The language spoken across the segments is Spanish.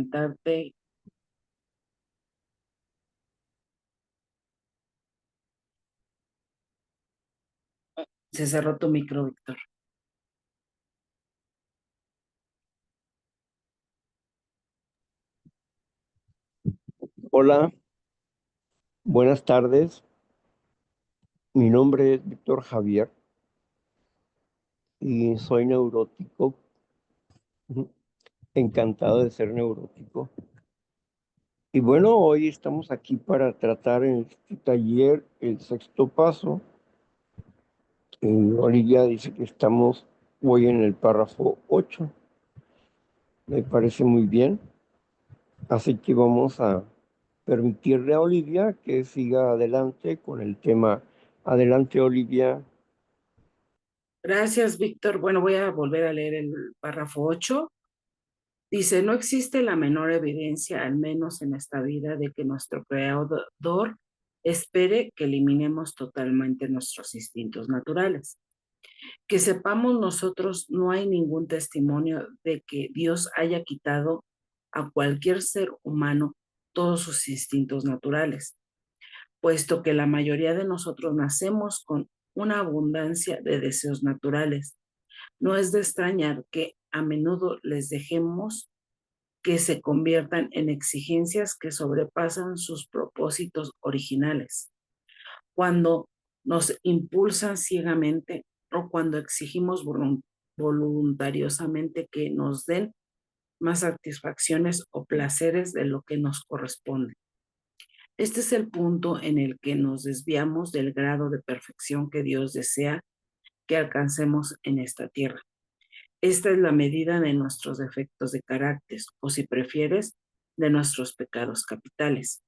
presentarte. Se cerró tu micro, Víctor. Hola, buenas tardes. Mi nombre es Víctor Javier y soy neurótico. Ujú. Encantado de ser neurótico. Y bueno, hoy estamos aquí para tratar en este taller el sexto paso. Olivia dice que estamos hoy en el párrafo 8. Me parece muy bien. Así que vamos a permitirle a Olivia que siga adelante con el tema. Adelante, Olivia. Gracias, Víctor. Bueno, voy a volver a leer el párrafo 8. Dice, no existe la menor evidencia, al menos en esta vida, de que nuestro creador espere que eliminemos totalmente nuestros instintos naturales. Que sepamos nosotros, no hay ningún testimonio de que Dios haya quitado a cualquier ser humano todos sus instintos naturales, puesto que la mayoría de nosotros nacemos con una abundancia de deseos naturales. No es de extrañar que a menudo les dejemos que se conviertan en exigencias que sobrepasan sus propósitos originales. Cuando nos impulsan ciegamente o cuando exigimos voluntariosamente que nos den más satisfacciones o placeres de lo que nos corresponde. Este es el punto en el que nos desviamos del grado de perfección que Dios desea que alcancemos en esta tierra. Esta es la medida de nuestros defectos de carácter, o si prefieres, de nuestros pecados capitales.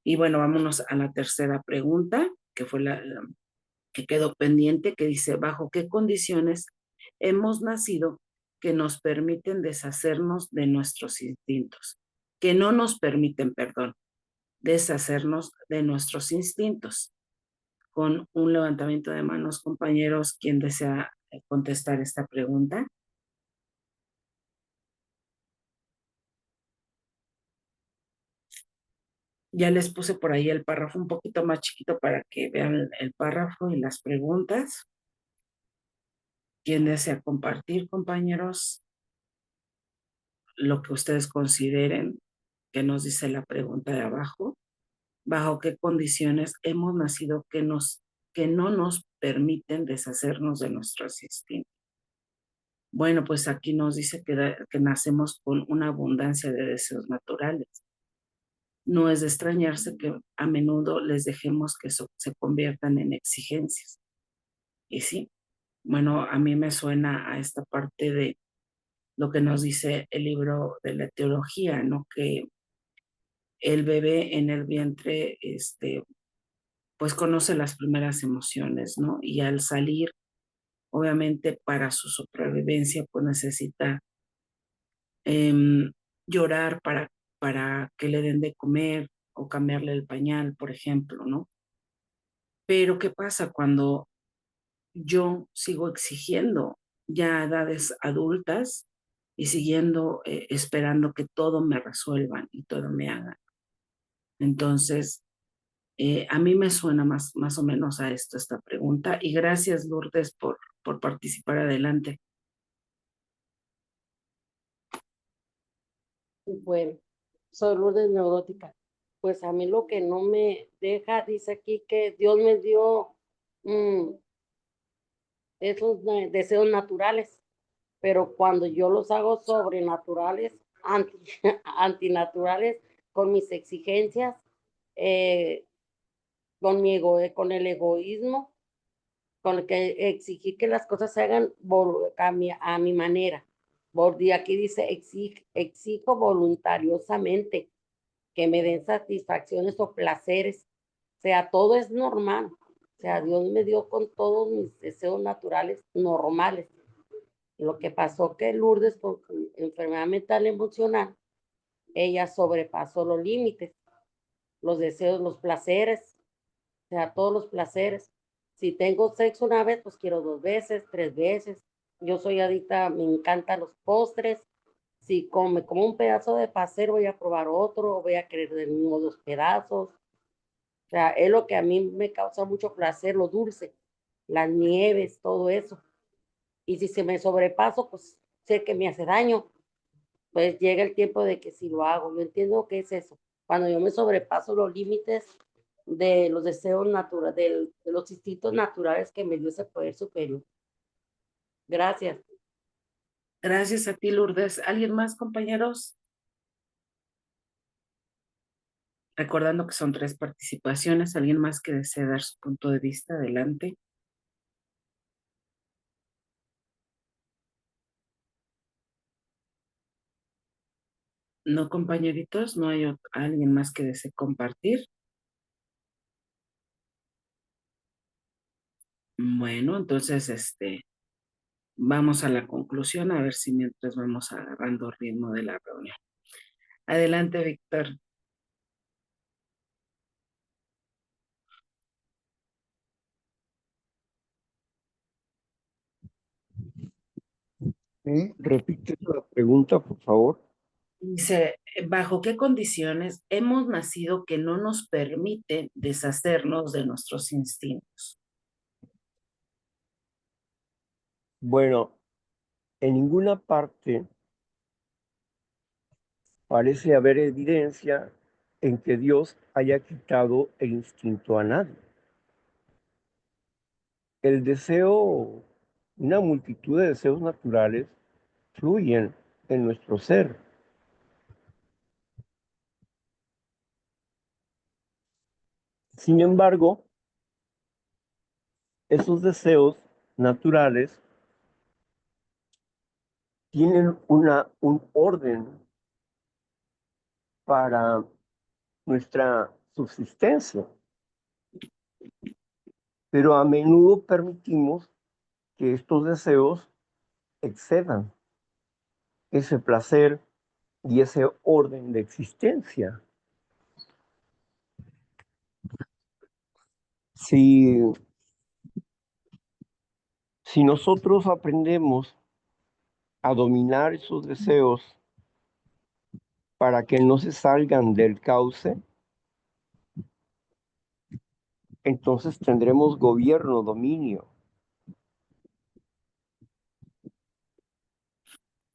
Y bueno, vámonos a la tercera pregunta, que fue la que quedó pendiente, que dice, ¿bajo qué condiciones hemos nacido que nos permiten deshacernos de nuestros instintos? Que no nos permiten, perdón, deshacernos de nuestros instintos. Con un levantamiento de manos, compañeros, ¿quién desea contestar esta pregunta? Ya les puse por ahí el párrafo un poquito más chiquito para que vean el párrafo y las preguntas. ¿Quién desea compartir, compañeros, lo que ustedes consideren que nos dice la pregunta de abajo? ¿Bajo qué condiciones hemos nacido que no nos permiten deshacernos de nuestros instintos? Bueno, pues aquí nos dice que nacemos con una abundancia de deseos naturales. No es de extrañarse que a menudo les dejemos que se conviertan en exigencias. Y sí, bueno, a mí me suena a esta parte de lo que nos dice el libro de la teología, ¿no? Que el bebé en el vientre, pues conoce las primeras emociones, ¿no? Y al salir, obviamente para su supervivencia, pues necesita llorar para que le den de comer o cambiarle el pañal, por ejemplo, ¿no? Pero ¿qué pasa cuando yo sigo exigiendo ya a edades adultas y siguiendo esperando que todo me resuelvan y todo me hagan? Entonces, a mí me suena más o menos a esto esta pregunta y gracias Lourdes por participar adelante. Bueno, soy Lourdes neurótica. Pues a mí lo que no me deja, dice aquí que Dios me dio esos deseos naturales, pero cuando yo los hago sobrenaturales, antinaturales, con mis exigencias, eh, con el egoísmo, con el que exigir que las cosas se hagan a mi manera. Y aquí dice, exijo voluntariosamente que me den satisfacciones o placeres. O sea, todo es normal. O sea, Dios me dio con todos mis deseos naturales normales. Lo que pasó que Lourdes, por enfermedad mental emocional, ella sobrepasó los límites, los deseos, los placeres, o sea, todos los placeres. Si tengo sexo una vez, pues quiero 2 veces, 3 veces. Yo soy adicta, me encantan los postres. Si come como un pedazo de pastel, voy a probar otro, o voy a querer de mismo 2 pedazos. O sea, es lo que a mí me causa mucho placer, lo dulce, las nieves, todo eso. Y si se me sobrepaso, pues sé que me hace daño. Pues llega el tiempo de que si lo hago, yo entiendo que es eso. Cuando yo me sobrepaso los límites de los deseos naturales, de los instintos naturales que me dio ese poder superior. Gracias. Gracias a ti, Lourdes. ¿Alguien más, compañeros? Recordando que son 3 participaciones. ¿Alguien más que desee dar su punto de vista? Adelante. No, compañeritos, no hay alguien más que desee compartir. Bueno, entonces, vamos a la conclusión, a ver si mientras vamos agarrando ritmo de la reunión. Adelante, Víctor. Repite la pregunta, por favor. Dice, ¿bajo qué condiciones hemos nacido que no nos permiten deshacernos de nuestros instintos? Bueno, en ninguna parte parece haber evidencia en que Dios haya quitado el instinto a nadie. El deseo, una multitud de deseos naturales fluyen en nuestro ser. Sin embargo, esos deseos naturales tienen un orden para nuestra subsistencia, pero a menudo permitimos que estos deseos excedan ese placer y ese orden de existencia. Si, si nosotros aprendemos a dominar esos deseos para que no se salgan del cauce, entonces tendremos gobierno, dominio.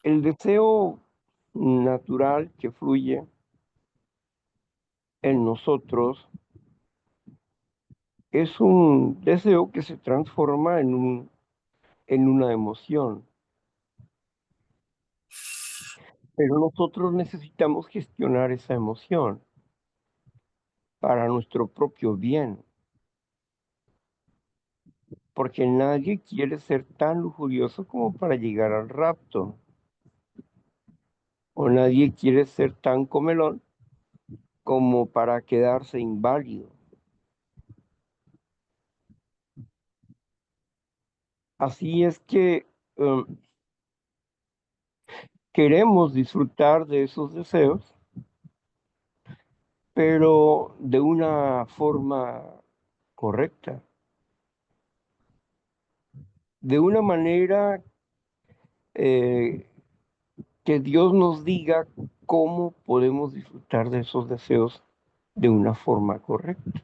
El deseo natural que fluye en nosotros es un deseo que se transforma en una emoción, pero nosotros necesitamos gestionar esa emoción para nuestro propio bien, porque nadie quiere ser tan lujurioso como para llegar al rapto, o nadie quiere ser tan comelón como para quedarse inválido. Así es que queremos disfrutar de esos deseos, pero de una forma correcta, de una manera eh, que Dios nos diga cómo podemos disfrutar de esos deseos de una forma correcta.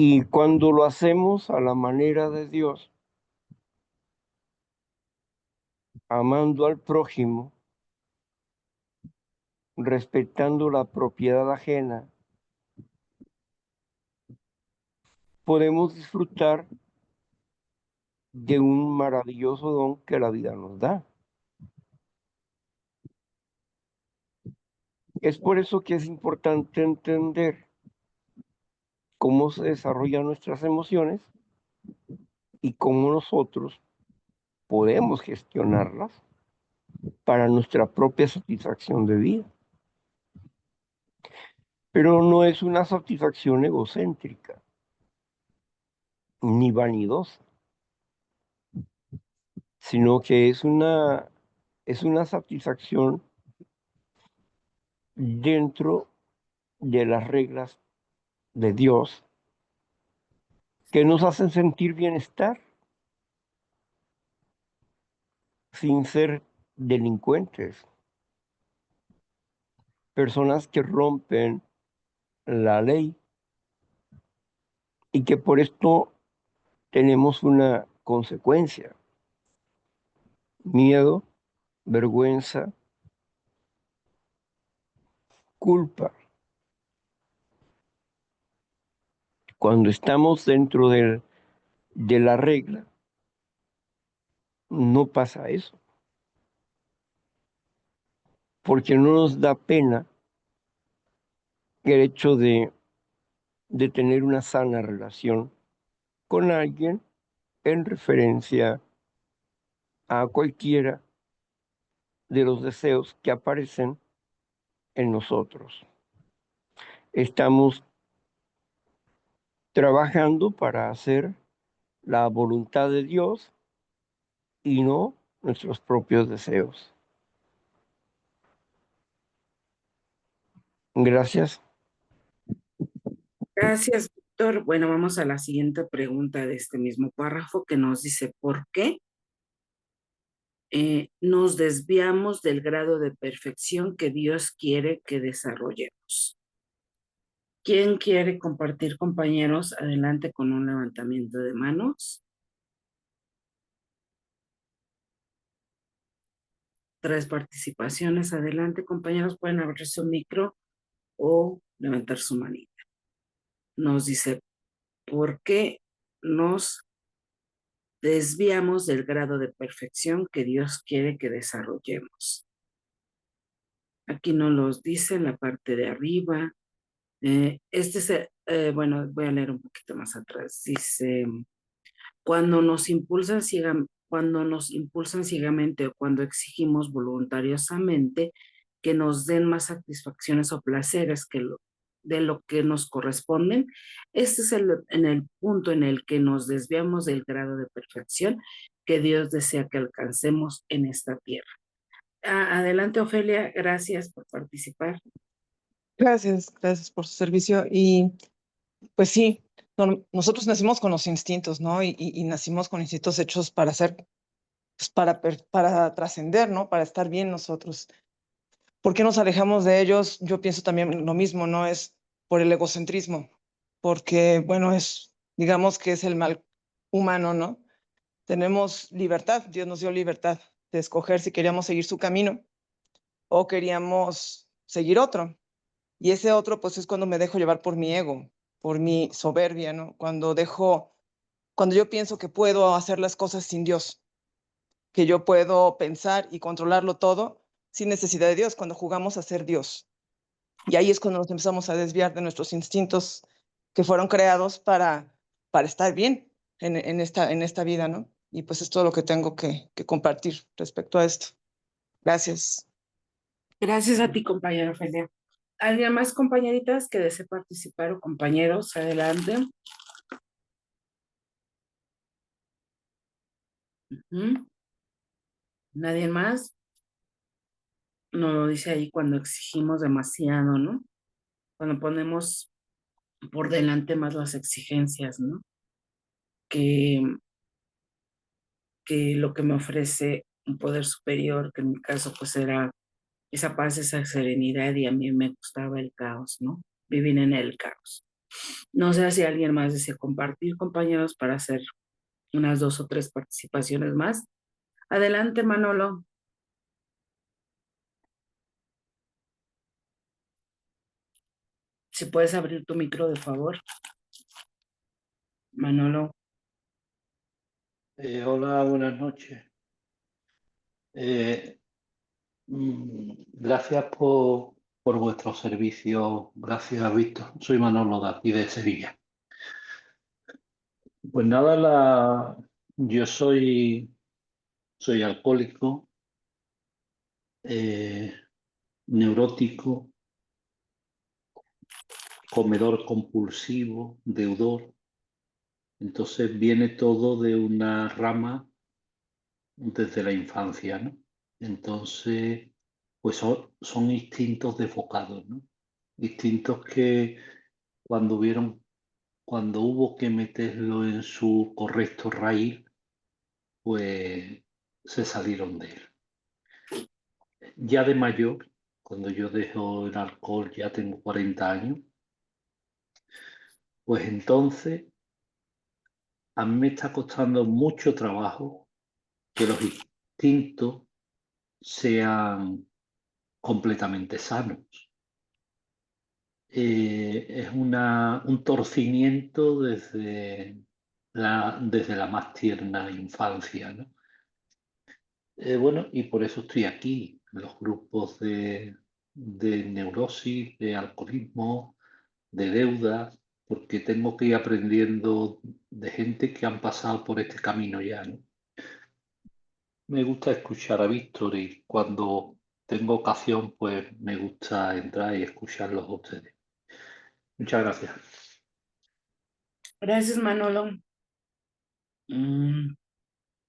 Y cuando lo hacemos a la manera de Dios, amando al prójimo, respetando la propiedad ajena, podemos disfrutar de un maravilloso don que la vida nos da. Es por eso que es importante entender cómo se desarrollan nuestras emociones y cómo nosotros podemos gestionarlas para nuestra propia satisfacción de vida. Pero no es una satisfacción egocéntrica ni vanidosa, sino que es una satisfacción dentro de las reglas de Dios que nos hacen sentir bienestar. sin ser delincuentes, personas que rompen la ley y que por esto tenemos una consecuencia: miedo, vergüenza, culpa. Cuando estamos dentro de la regla, no pasa eso, porque no nos da pena el hecho de tener una sana relación con alguien en referencia a cualquiera de los deseos que aparecen en nosotros. Estamos trabajando para hacer la voluntad de Dios y no nuestros propios deseos. Gracias. Gracias, Víctor. Bueno, vamos a la siguiente pregunta de este mismo párrafo que nos dice, ¿por qué nos desviamos del grado de perfección que Dios quiere que desarrollemos? ¿Quién quiere compartir, compañeros? Adelante con un levantamiento de manos. 3 participaciones. Adelante, compañeros, pueden abrir su micro o levantar su manita. Nos dice, ¿por qué nos desviamos del grado de perfección que Dios quiere que desarrollemos? Aquí nos los dice en la parte de arriba. Bueno, voy a leer un poquito más atrás. Dice, cuando nos impulsan ciegamente o cuando exigimos voluntariosamente que nos den más satisfacciones o placeres de lo que nos corresponden, este es en el punto en el que nos desviamos del grado de perfección que Dios desea que alcancemos en esta tierra. Adelante, Ofelia, gracias por participar. Gracias por su servicio. Y pues sí, nosotros nacimos con los instintos, ¿no? Y nacimos con instintos hechos para hacer, pues para trascender, ¿no? Para estar bien nosotros. ¿Por qué nos alejamos de ellos? Yo pienso también lo mismo, ¿no? Es por el egocentrismo, porque, bueno, digamos que es el mal humano, ¿no? Tenemos libertad, Dios nos dio libertad de escoger si queríamos seguir su camino o queríamos seguir otro. Y ese otro, pues es cuando me dejo llevar por mi ego, por mi soberbia, ¿no? Cuando yo pienso que puedo hacer las cosas sin Dios, que yo puedo pensar y controlarlo todo sin necesidad de Dios, cuando jugamos a ser Dios. Y ahí es cuando nos empezamos a desviar de nuestros instintos que fueron creados para estar bien en esta vida, ¿no? Y pues es todo lo que tengo que compartir respecto a esto. Gracias. Gracias a ti, compañera Ofelia. ¿Alguien más, compañeritas, que desee participar o compañeros? Adelante. ¿Nadie más? No lo dice ahí cuando exigimos demasiado, ¿no? Cuando ponemos por delante más las exigencias, ¿no? Que, que lo que me ofrece un poder superior, que en mi caso pues era esa paz, esa serenidad, y a mí me gustaba el caos, ¿no? Vivir en el caos. No sé si alguien más desea compartir, compañeros, para hacer unas 2 o 3 participaciones más. Adelante, Manolo. Si puedes abrir tu micro, de favor. Manolo. Hola, buenas noches. Gracias por vuestro servicio. Gracias, Víctor. Soy Manolo de aquí de Sevilla. Pues nada, yo soy alcohólico, neurótico, comedor compulsivo, deudor. Entonces viene todo de una rama desde la infancia, ¿no? Entonces, pues son instintos desfocados, ¿no? Instintos que cuando hubo que meterlo en su correcto raíz, pues se salieron de él. Ya de mayor, cuando yo dejo el alcohol, ya tengo 40 años, pues entonces a mí me está costando mucho trabajo que los instintos sean completamente sanos. Es un torcimiento desde la más tierna infancia, ¿no? Bueno, y por eso estoy aquí, en los grupos de neurosis, de alcoholismo, de deuda, porque tengo que ir aprendiendo de gente que han pasado por este camino ya, ¿no? Me gusta escuchar a Víctor y cuando tengo ocasión, pues me gusta entrar y escucharlos a ustedes. Muchas gracias. Gracias, Manolo.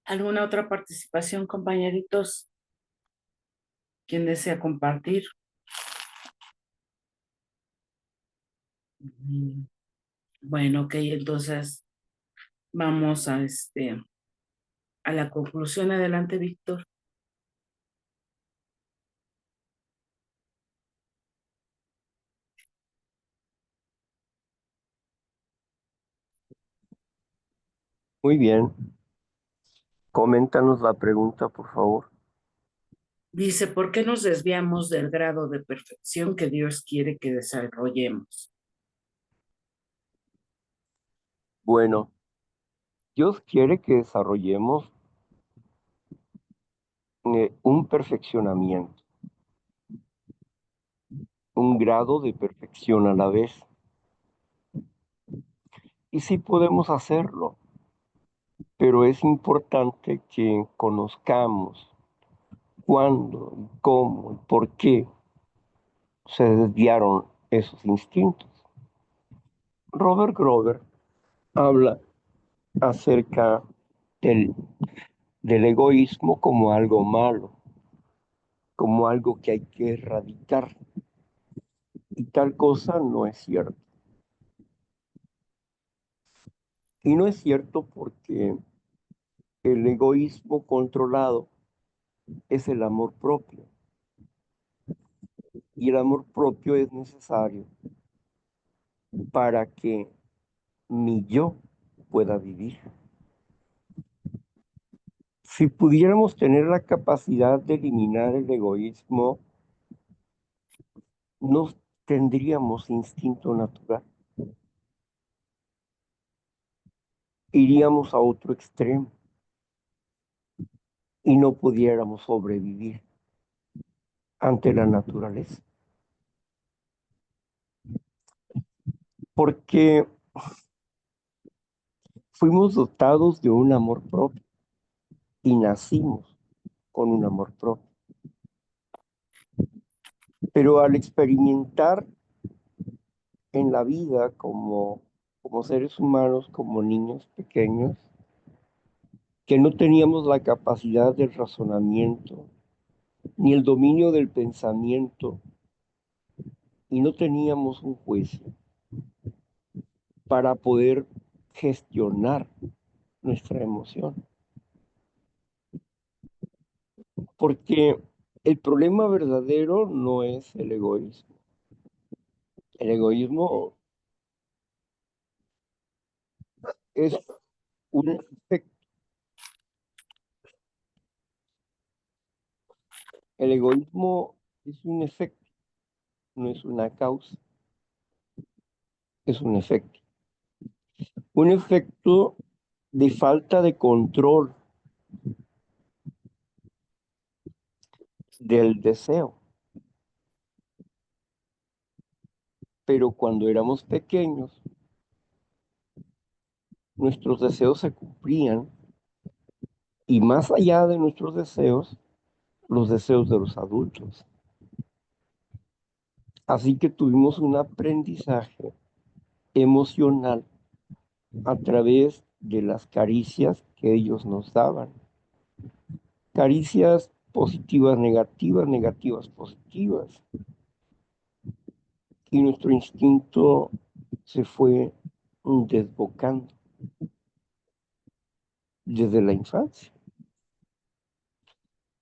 ¿Alguna otra participación, compañeritos? ¿Quién desea compartir? Bueno, ok, entonces vamos a la conclusión. Adelante, Víctor. Muy bien. Coméntanos la pregunta, por favor. Dice, ¿por qué nos desviamos del grado de perfección que Dios quiere que desarrollemos? Bueno, Dios quiere que desarrollemos un perfeccionamiento, un grado de perfección a la vez. Y sí podemos hacerlo, pero es importante que conozcamos cuándo, y cómo, y por qué se desviaron esos instintos. Robert Grover habla acerca del, del egoísmo como algo malo, como algo que hay que erradicar. Y tal cosa no es cierto. Y no es cierto porque el egoísmo controlado es el amor propio. Y el amor propio es necesario para que mi yo pueda vivir. Si pudiéramos tener la capacidad de eliminar el egoísmo, no tendríamos instinto natural. Iríamos a otro extremo y no pudiéramos sobrevivir ante la naturaleza. Porque fuimos dotados de un amor propio y nacimos con un amor propio. Pero al experimentar en la vida como seres humanos, como niños pequeños, que no teníamos la capacidad del razonamiento, ni el dominio del pensamiento, y no teníamos un juicio para poder gestionar nuestra emoción. Porque el problema verdadero no es el egoísmo. El egoísmo es un efecto. El egoísmo es un efecto, no es una causa, es un efecto. Un efecto de falta de control del deseo. Pero cuando éramos pequeños, nuestros deseos se cumplían y más allá de nuestros deseos, los deseos de los adultos. Así que tuvimos un aprendizaje emocional a través de las caricias que ellos nos daban. Caricias positivas, negativas, negativas, positivas. Y nuestro instinto se fue desbocando desde la infancia.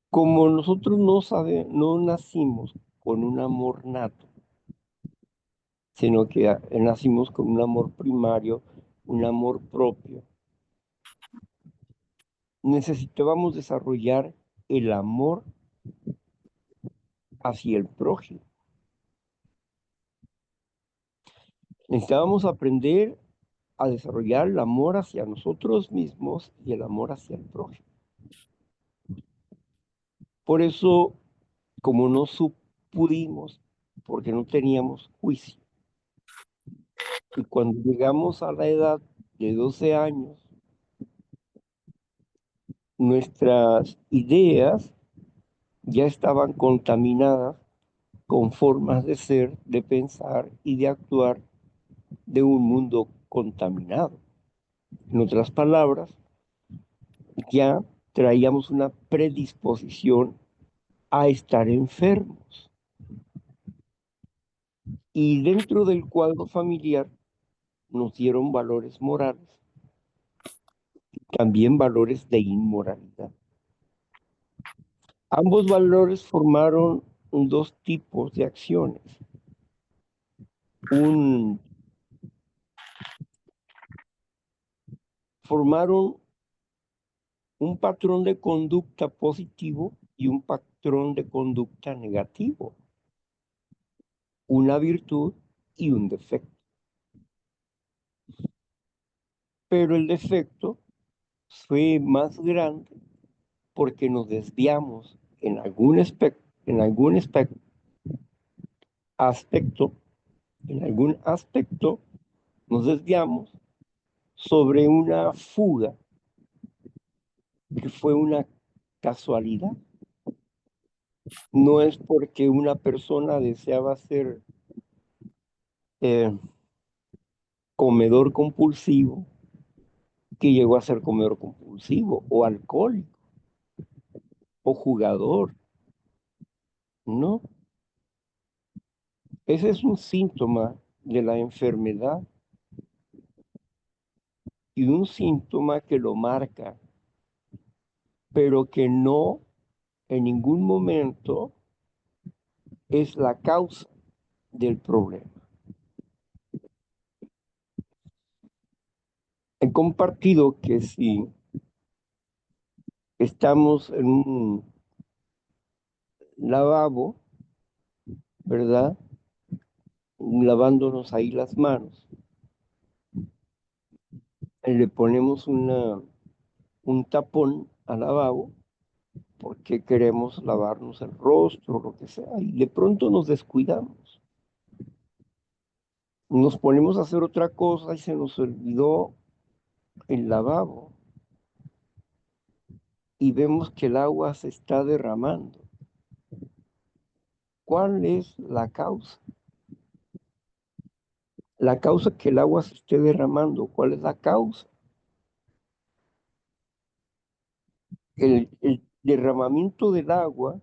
Como nosotros no nacimos con un amor nato, sino que nacimos con un amor primario, un amor propio, necesitábamos desarrollar el amor hacia el prójimo. Necesitábamos aprender a desarrollar el amor hacia nosotros mismos y el amor hacia el prójimo. Por eso, como no pudimos, porque no teníamos juicio, y cuando llegamos a la edad de 12 años, nuestras ideas ya estaban contaminadas con formas de ser, de pensar y de actuar de un mundo contaminado. En otras palabras, ya traíamos una predisposición a estar enfermos. Y dentro del cuadro familiar nos dieron valores morales, también valores de inmoralidad. Ambos valores formaron dos tipos de acciones. Formaron un patrón de conducta positivo y un patrón de conducta negativo, una virtud y un defecto. Pero el defecto fue más grande porque nos desviamos en algún aspecto, en algún aspecto nos desviamos sobre una fuga que fue una casualidad. No es porque una persona deseaba ser eh, comedor compulsivo que llegó a ser comedor compulsivo o alcohólico o jugador. No, ese es un síntoma de la enfermedad y un síntoma que lo marca, pero que no en ningún momento es la causa del problema. He compartido que si estamos en un lavabo, ¿verdad? Lavándonos ahí las manos, le ponemos un tapón al lavabo porque queremos lavarnos el rostro, lo que sea, y de pronto nos descuidamos. Nos ponemos a hacer otra cosa y se nos olvidó el lavabo y vemos que el agua se está derramando. ¿Cuál es la causa? La causa que el agua se esté derramando, ¿cuál es la causa? El derramamiento del agua,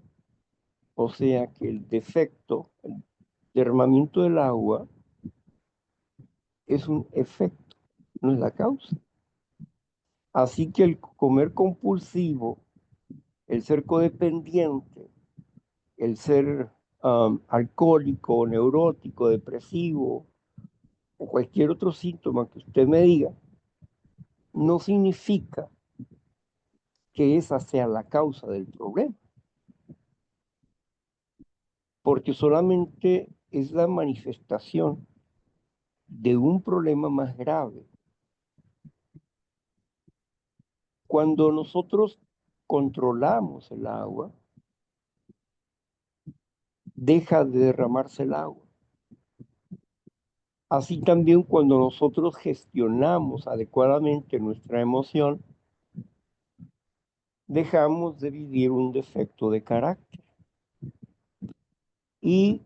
o sea que el defecto, el derramamiento del agua es un efecto, no es la causa. Así que el comer compulsivo, el ser codependiente, el ser alcohólico, neurótico, depresivo o cualquier otro síntoma que usted me diga, no significa que esa sea la causa del problema, porque solamente es la manifestación de un problema más grave. Cuando nosotros controlamos el agua, deja de derramarse el agua. Así también cuando nosotros gestionamos adecuadamente nuestra emoción, dejamos de vivir un defecto de carácter y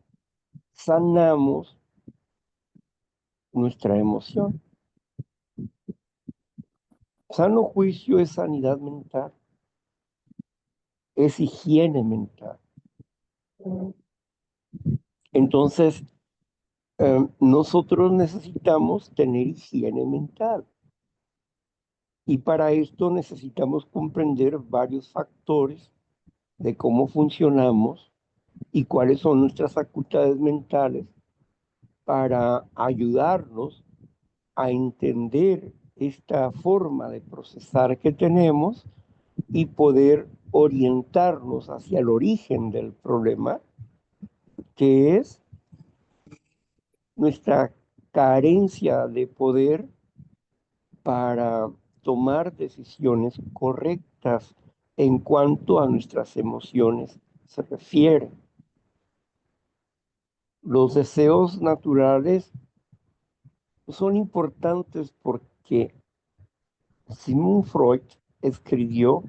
sanamos nuestra emoción. Sano juicio es sanidad mental, es higiene mental. Entonces, nosotros necesitamos tener higiene mental y para esto necesitamos comprender varios factores de cómo funcionamos y cuáles son nuestras facultades mentales para ayudarnos a entender esta forma de procesar que tenemos y poder orientarnos hacia el origen del problema, que es nuestra carencia de poder para tomar decisiones correctas en cuanto a nuestras emociones se refiere. Los deseos naturales son importantes porque Sigmund Freud escribió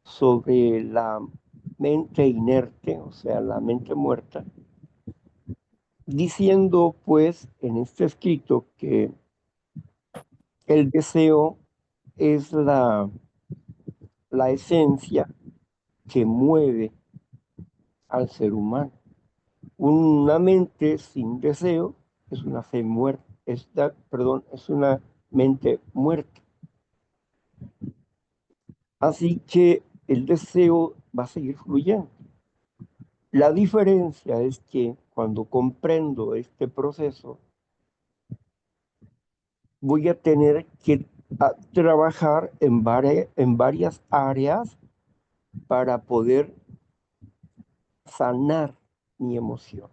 sobre la mente inerte, o sea, la mente muerta, diciendo pues en este escrito que el deseo es la esencia que mueve al ser humano. Una mente sin deseo es una fe muerta, es una mente muerta. Así que el deseo va a seguir fluyendo. La diferencia es que cuando comprendo este proceso, voy a tener que trabajar en varias áreas para poder sanar mi emoción.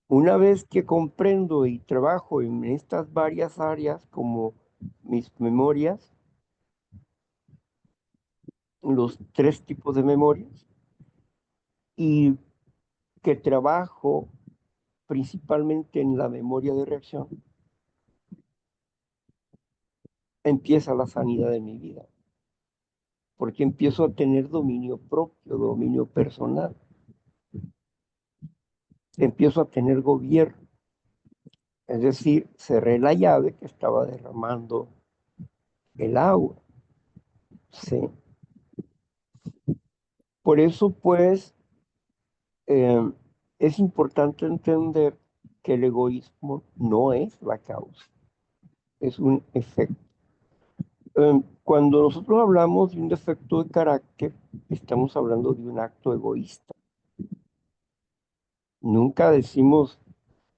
Una vez que comprendo y trabajo en estas varias áreas, como mis memorias, los 3 tipos de memorias, y que trabajo principalmente en la memoria de reacción, empieza la sanidad de mi vida, porque empiezo a tener dominio propio, dominio personal, empiezo a tener gobierno, es decir, cerré la llave que estaba derramando el agua, ¿sí? Por eso, pues, eh, es importante entender que el egoísmo no es la causa, es un efecto. Cuando nosotros hablamos de un defecto de carácter, estamos hablando de un acto egoísta. Nunca decimos,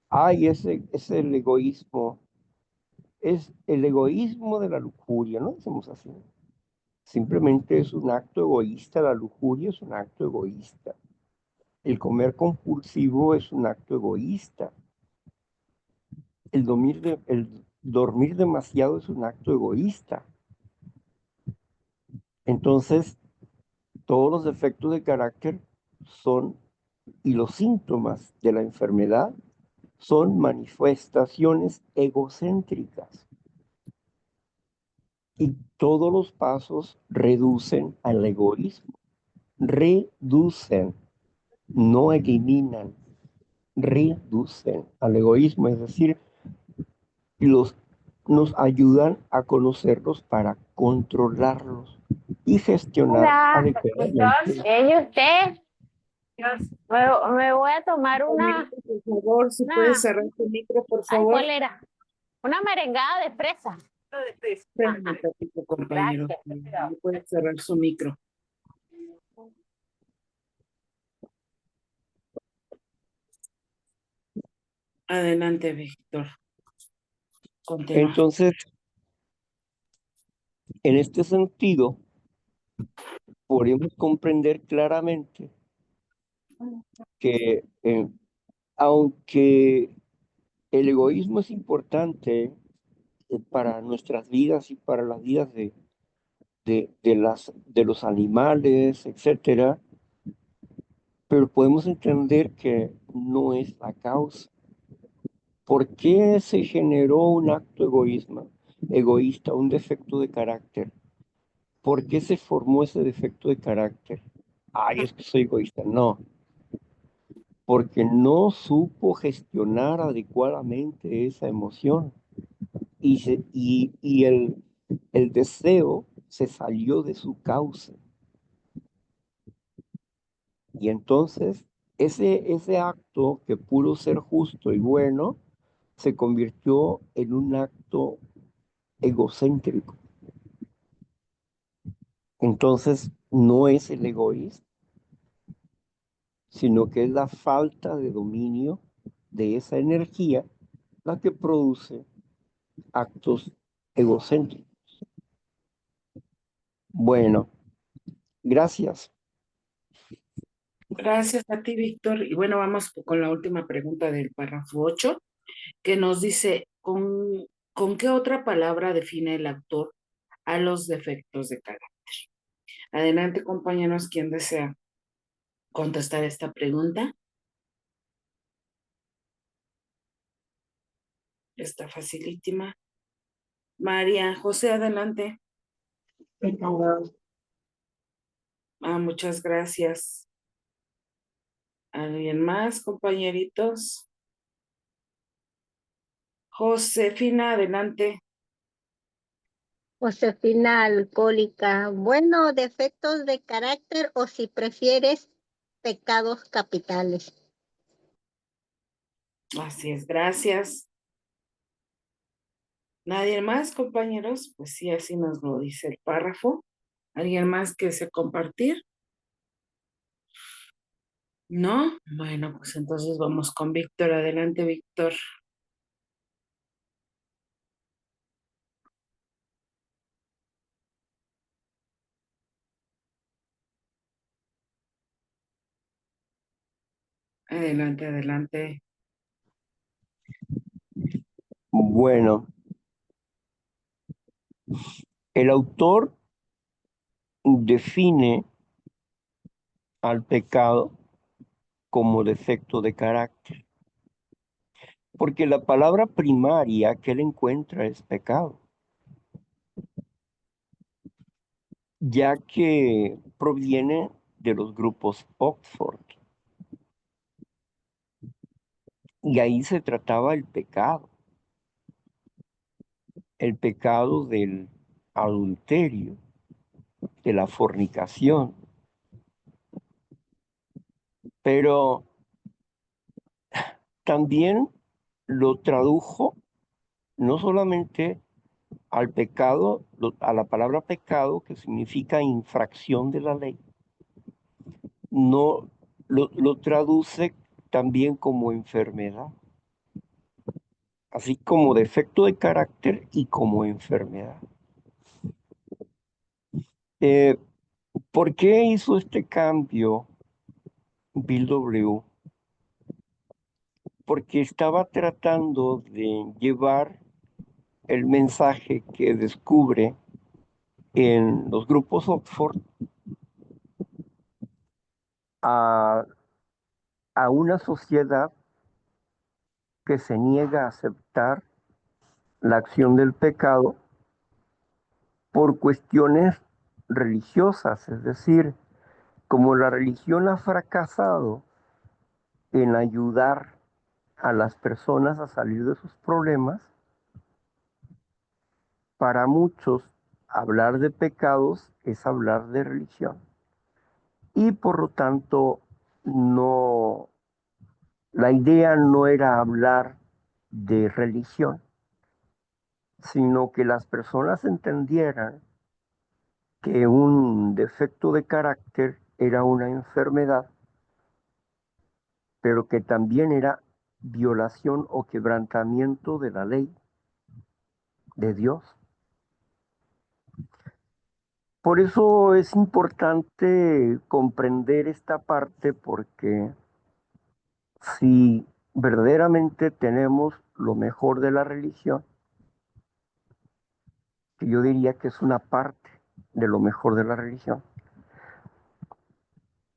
ay, ese es el egoísmo, es el egoísmo de la lujuria, no decimos así. Simplemente es un acto egoísta, la lujuria es un acto egoísta. El comer compulsivo es un acto egoísta. El dormir demasiado es un acto egoísta. Entonces, todos los defectos de carácter son, y los síntomas de la enfermedad son manifestaciones egocéntricas. Y todos los pasos reducen al egoísmo. Reducen, no eliminan, reducen al egoísmo, es decir, nos ayudan a conocerlos para controlarlos y gestionar Hola, adecuadamente. ¿y usted? Me voy a tomar Compañerito, por favor, si puedes cerrar tu micro, por ay, favor. ¿cuál era? Una merengada de fresa. Espérame un ratito, compañero. Gracias. No puedes cerrar su micro. Adelante, Víctor. Continúa. Entonces, en este sentido, podemos comprender claramente que aunque el egoísmo es importante para nuestras vidas y para las vidas de los animales, etcétera, pero podemos entender que no es la causa. ¿Por qué se generó un acto egoísta, un defecto de carácter? ¿Por qué se formó ese defecto de carácter? Ay, es que soy egoísta. No, porque no supo gestionar adecuadamente esa emoción y el deseo se salió de su cauce. Y entonces ese acto que pudo ser justo y bueno se convirtió en un acto egocéntrico. Entonces no es el egoísmo, sino que es la falta de dominio de esa energía la que produce actos egocéntricos. Bueno, gracias. Gracias a ti, Víctor. Y bueno, vamos con la última pregunta del párrafo 8, que nos dice, ¿con qué otra palabra define el autor a los defectos de carácter? Adelante, compañeros, ¿quién desea contestar esta pregunta? Está facilísima. María José, adelante. Pecador. Muchas gracias. ¿Alguien más, compañeritos? Josefina, adelante. Josefina, alcohólica. Bueno, defectos de carácter o si prefieres, pecados capitales. Así es, gracias. ¿Nadie más, compañeros? Pues sí, así nos lo dice el párrafo. ¿Alguien más que desee compartir? ¿No? Bueno, pues entonces vamos con Víctor. Adelante, Víctor. Adelante, adelante. Bueno, el autor define al pecado como defecto de carácter, porque la palabra primaria que él encuentra es pecado, ya que proviene de los grupos Oxford, y ahí se trataba el pecado del adulterio, de la fornicación, pero también lo tradujo no solamente al pecado, a la palabra pecado, que significa infracción de la ley, no lo traduce también como enfermedad, así como defecto de carácter y como enfermedad. Eh, ¿Por qué hizo este cambio Bill W? Porque estaba tratando de llevar el mensaje que descubre en los grupos Oxford a, a una sociedad que se niega a aceptar la acción del pecado por cuestiones religiosas, es decir, como la religión ha fracasado en ayudar a las personas a salir de sus problemas, para muchos hablar de pecados es hablar de religión. Y por lo tanto, no, la idea no era hablar de religión, sino que las personas entendieran que un defecto de carácter era una enfermedad, pero que también era violación o quebrantamiento de la ley de Dios. Por eso es importante comprender esta parte, porque si verdaderamente tenemos lo mejor de la religión, que yo diría que es una parte de lo mejor de la religión,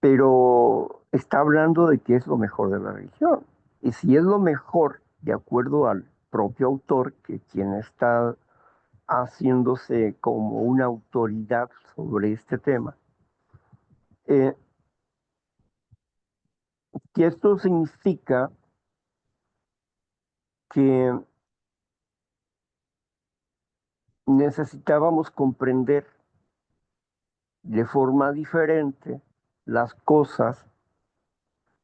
pero está hablando de que es lo mejor de la religión. Y si es lo mejor, de acuerdo al propio autor, que quien está haciéndose como una autoridad sobre este tema, eh, que esto significa que necesitábamos comprender de forma diferente las cosas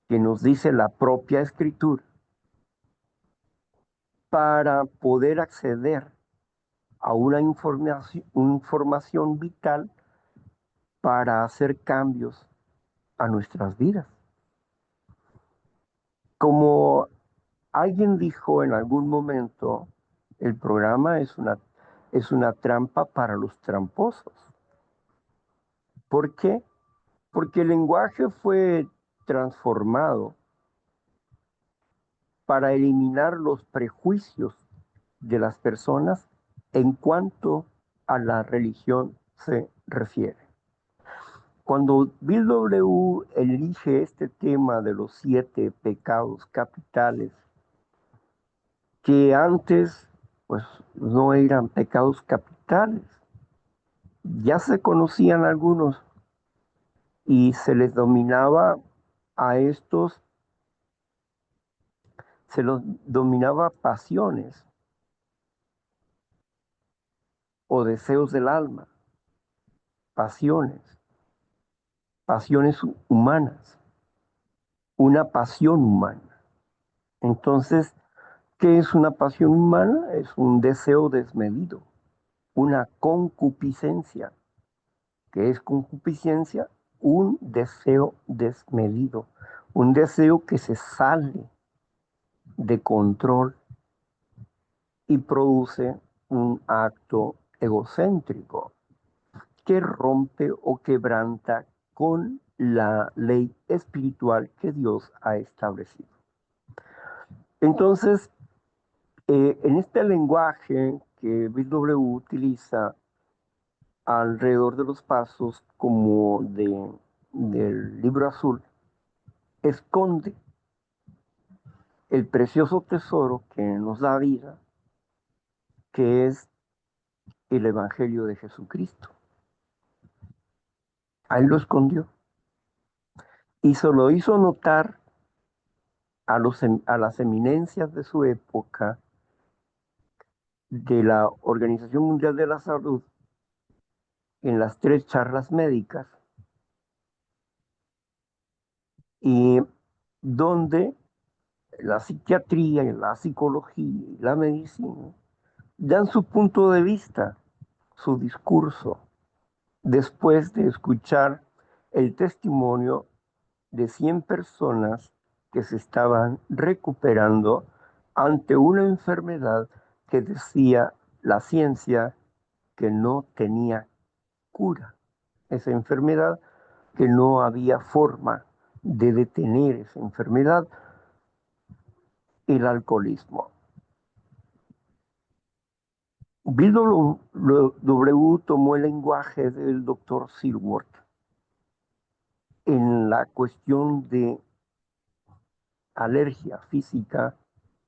que nos dice la propia escritura para poder acceder a una información vital para hacer cambios a nuestras vidas. Como alguien dijo en algún momento, el programa es una trampa para los tramposos. ¿Por qué? Porque el lenguaje fue transformado para eliminar los prejuicios de las personas en cuanto a la religión se refiere. Cuando Bill W. elige este tema de los 7 pecados capitales, que antes pues no eran pecados capitales, ya se conocían algunos y se les dominaba a estos, se los dominaba pasiones o deseos del alma, pasiones humanas, una pasión humana. Entonces, ¿qué es una pasión humana? Es un deseo desmedido, una concupiscencia. ¿Qué es concupiscencia? Un deseo desmedido, un deseo que se sale de control y produce un acto egocéntrico que rompe o quebranta con la ley espiritual que Dios ha establecido. Entonces, en este lenguaje que BW utiliza alrededor de los pasos como del libro azul, esconde el precioso tesoro que nos da vida, que es el Evangelio de Jesucristo. Ahí lo escondió y se lo hizo notar a las eminencias de su época de la Organización Mundial de la Salud en las 3 charlas médicas, y donde la psiquiatría y la psicología y la medicina dan su punto de vista, su discurso, después de escuchar el testimonio de 100 personas que se estaban recuperando ante una enfermedad que decía la ciencia que no tenía cura. Esa enfermedad, que no había forma de detener esa enfermedad, el alcoholismo. Bill W. tomó el lenguaje del doctor Silworth en la cuestión de alergia física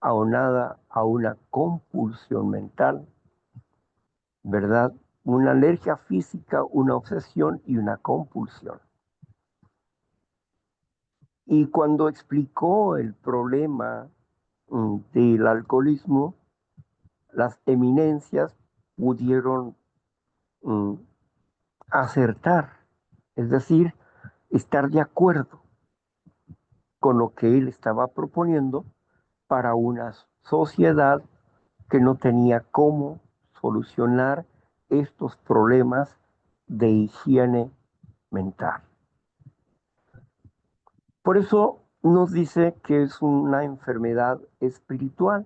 aunada a una compulsión mental, ¿verdad? Una alergia física, una obsesión y una compulsión. Y cuando explicó el problema del alcoholismo, las eminencias pudieron acertar, es decir, estar de acuerdo con lo que él estaba proponiendo para una sociedad que no tenía cómo solucionar estos problemas de higiene mental. Por eso nos dice que es una enfermedad espiritual,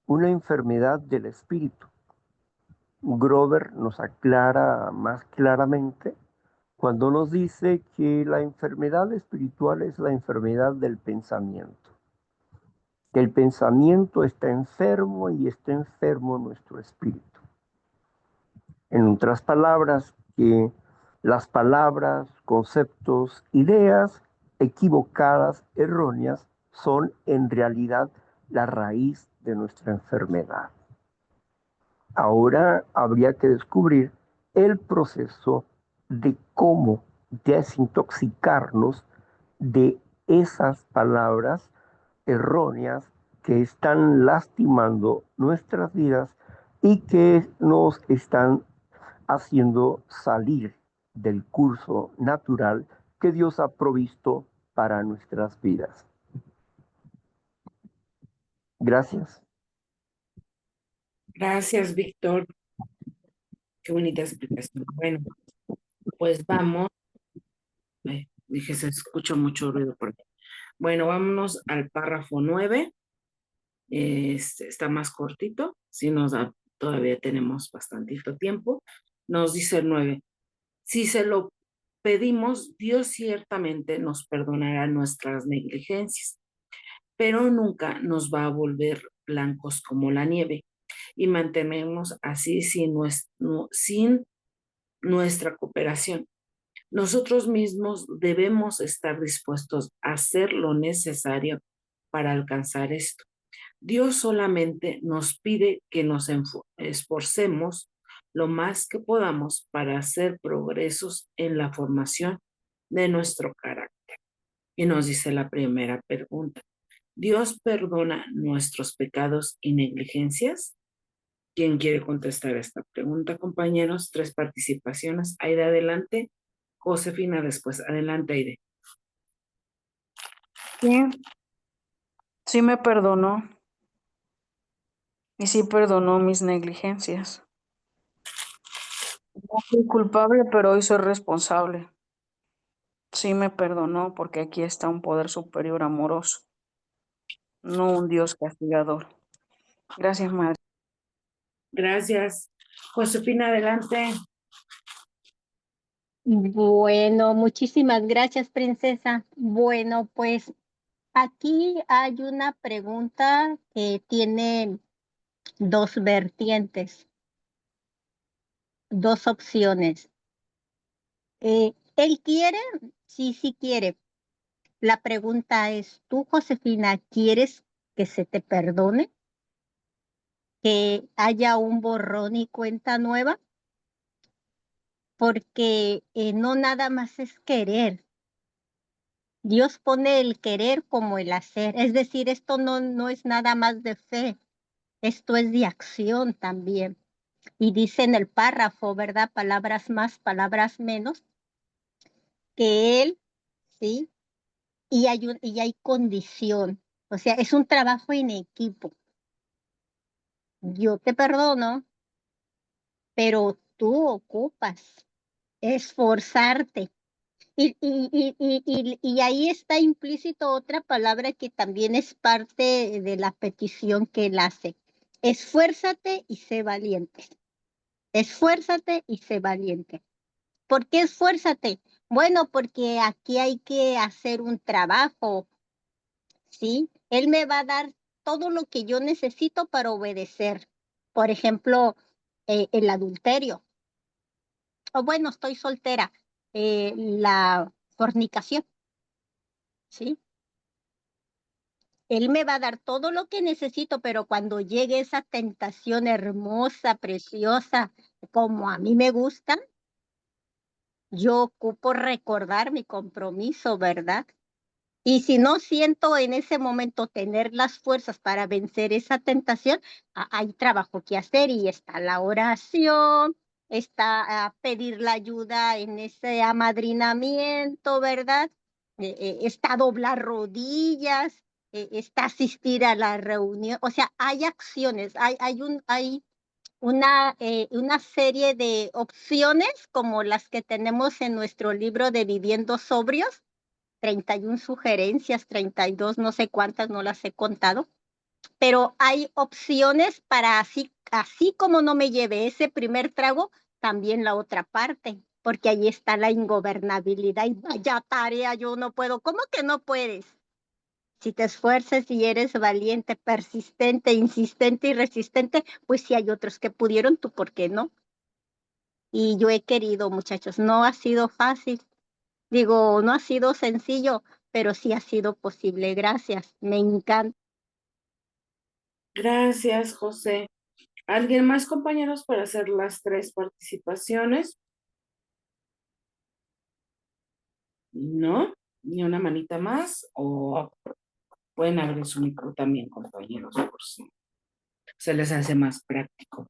una enfermedad del espíritu. Grover nos aclara más claramente cuando nos dice que la enfermedad espiritual es la enfermedad del pensamiento. Que el pensamiento está enfermo y está enfermo nuestro espíritu. En otras palabras, que las palabras, conceptos, ideas equivocadas, erróneas, son en realidad la raíz de nuestra enfermedad. Ahora habría que descubrir el proceso de cómo desintoxicarnos de esas palabras erróneas que están lastimando nuestras vidas y que nos están haciendo salir del curso natural que Dios ha provisto para nuestras vidas. Gracias. Gracias, Víctor. Qué bonita explicación. Bueno, Pues vamos. Dije, se escucha mucho ruido por aquí. Bueno, vámonos al párrafo 9. Está más cortito, sí nos da, todavía tenemos bastantito tiempo. Nos dice el 9. Si se lo pedimos, Dios ciertamente nos perdonará nuestras negligencias, pero nunca nos va a volver blancos como la nieve y mantenernos así sin nuestra cooperación. Nosotros mismos debemos estar dispuestos a hacer lo necesario para alcanzar esto. Dios solamente nos pide que nos esforcemos lo más que podamos para hacer progresos en la formación de nuestro carácter. Y nos dice la primera pregunta: ¿Dios perdona nuestros pecados y negligencias? ¿Quién quiere contestar esta pregunta, compañeros? 3 participaciones. Aide, adelante. Josefina después. Adelante, Aide. Sí, sí me perdonó y sí perdonó mis negligencias. No fui culpable, pero hoy soy responsable. Sí me perdonó porque aquí está un poder superior amoroso, no un Dios castigador. Gracias, Madre. Gracias. Josefina, adelante. Bueno, muchísimas gracias, princesa. Bueno, pues aquí hay una pregunta que tiene dos vertientes, dos opciones. ¿Él quiere? Sí, sí quiere. La pregunta es, ¿tú, Josefina, quieres que se te perdone? ¿Que haya un borrón y cuenta nueva? Porque no nada más es querer. Dios pone el querer como el hacer. Es decir, esto no es nada más de fe, esto es de acción también. Y dice en el párrafo, ¿verdad? Palabras más, palabras menos, que Él, ¿sí? Y hay condición. O sea, es un trabajo en equipo. Yo te perdono, pero tú ocupas esforzarte. Y ahí está implícito otra palabra que también es parte de la petición que él hace. Esfuérzate y sé valiente. Esfuérzate y sé valiente. ¿Por qué esfuérzate? Bueno, porque aquí hay que hacer un trabajo, ¿sí? Él me va a dar todo lo que yo necesito para obedecer. Por ejemplo, el adulterio. O bueno, estoy soltera. La fornicación, ¿sí? Él me va a dar todo lo que necesito, pero cuando llegue esa tentación hermosa, preciosa, como a mí me gusta, yo ocupo recordar mi compromiso, ¿verdad? Y si no siento en ese momento tener las fuerzas para vencer esa tentación, hay trabajo que hacer y está la oración, está a pedir la ayuda en ese amadrinamiento, ¿verdad? Está doblar rodillas, está asistir a la reunión, o sea, hay acciones, hay una serie de opciones como las que tenemos en nuestro libro de Viviendo Sobrios, 31 sugerencias, 32, no sé cuántas, no las he contado, pero hay opciones para así como no me lleve ese primer trago, también la otra parte, porque ahí está la ingobernabilidad y vaya tarea, yo no puedo. ¿Cómo que no puedes? Si te esfuerzas y eres valiente, persistente, insistente y resistente, pues si hay otros que pudieron, tú, ¿por qué no? Y yo he querido, muchachos, no ha sido fácil. Digo, no ha sido sencillo, pero sí ha sido posible. Gracias, me encanta. Gracias, José. ¿Alguien más, compañeros, para hacer las 3 participaciones? ¿No? ¿Ni una manita más? ¿O pueden abrir su micro también, compañeros, por si se les hace más práctico?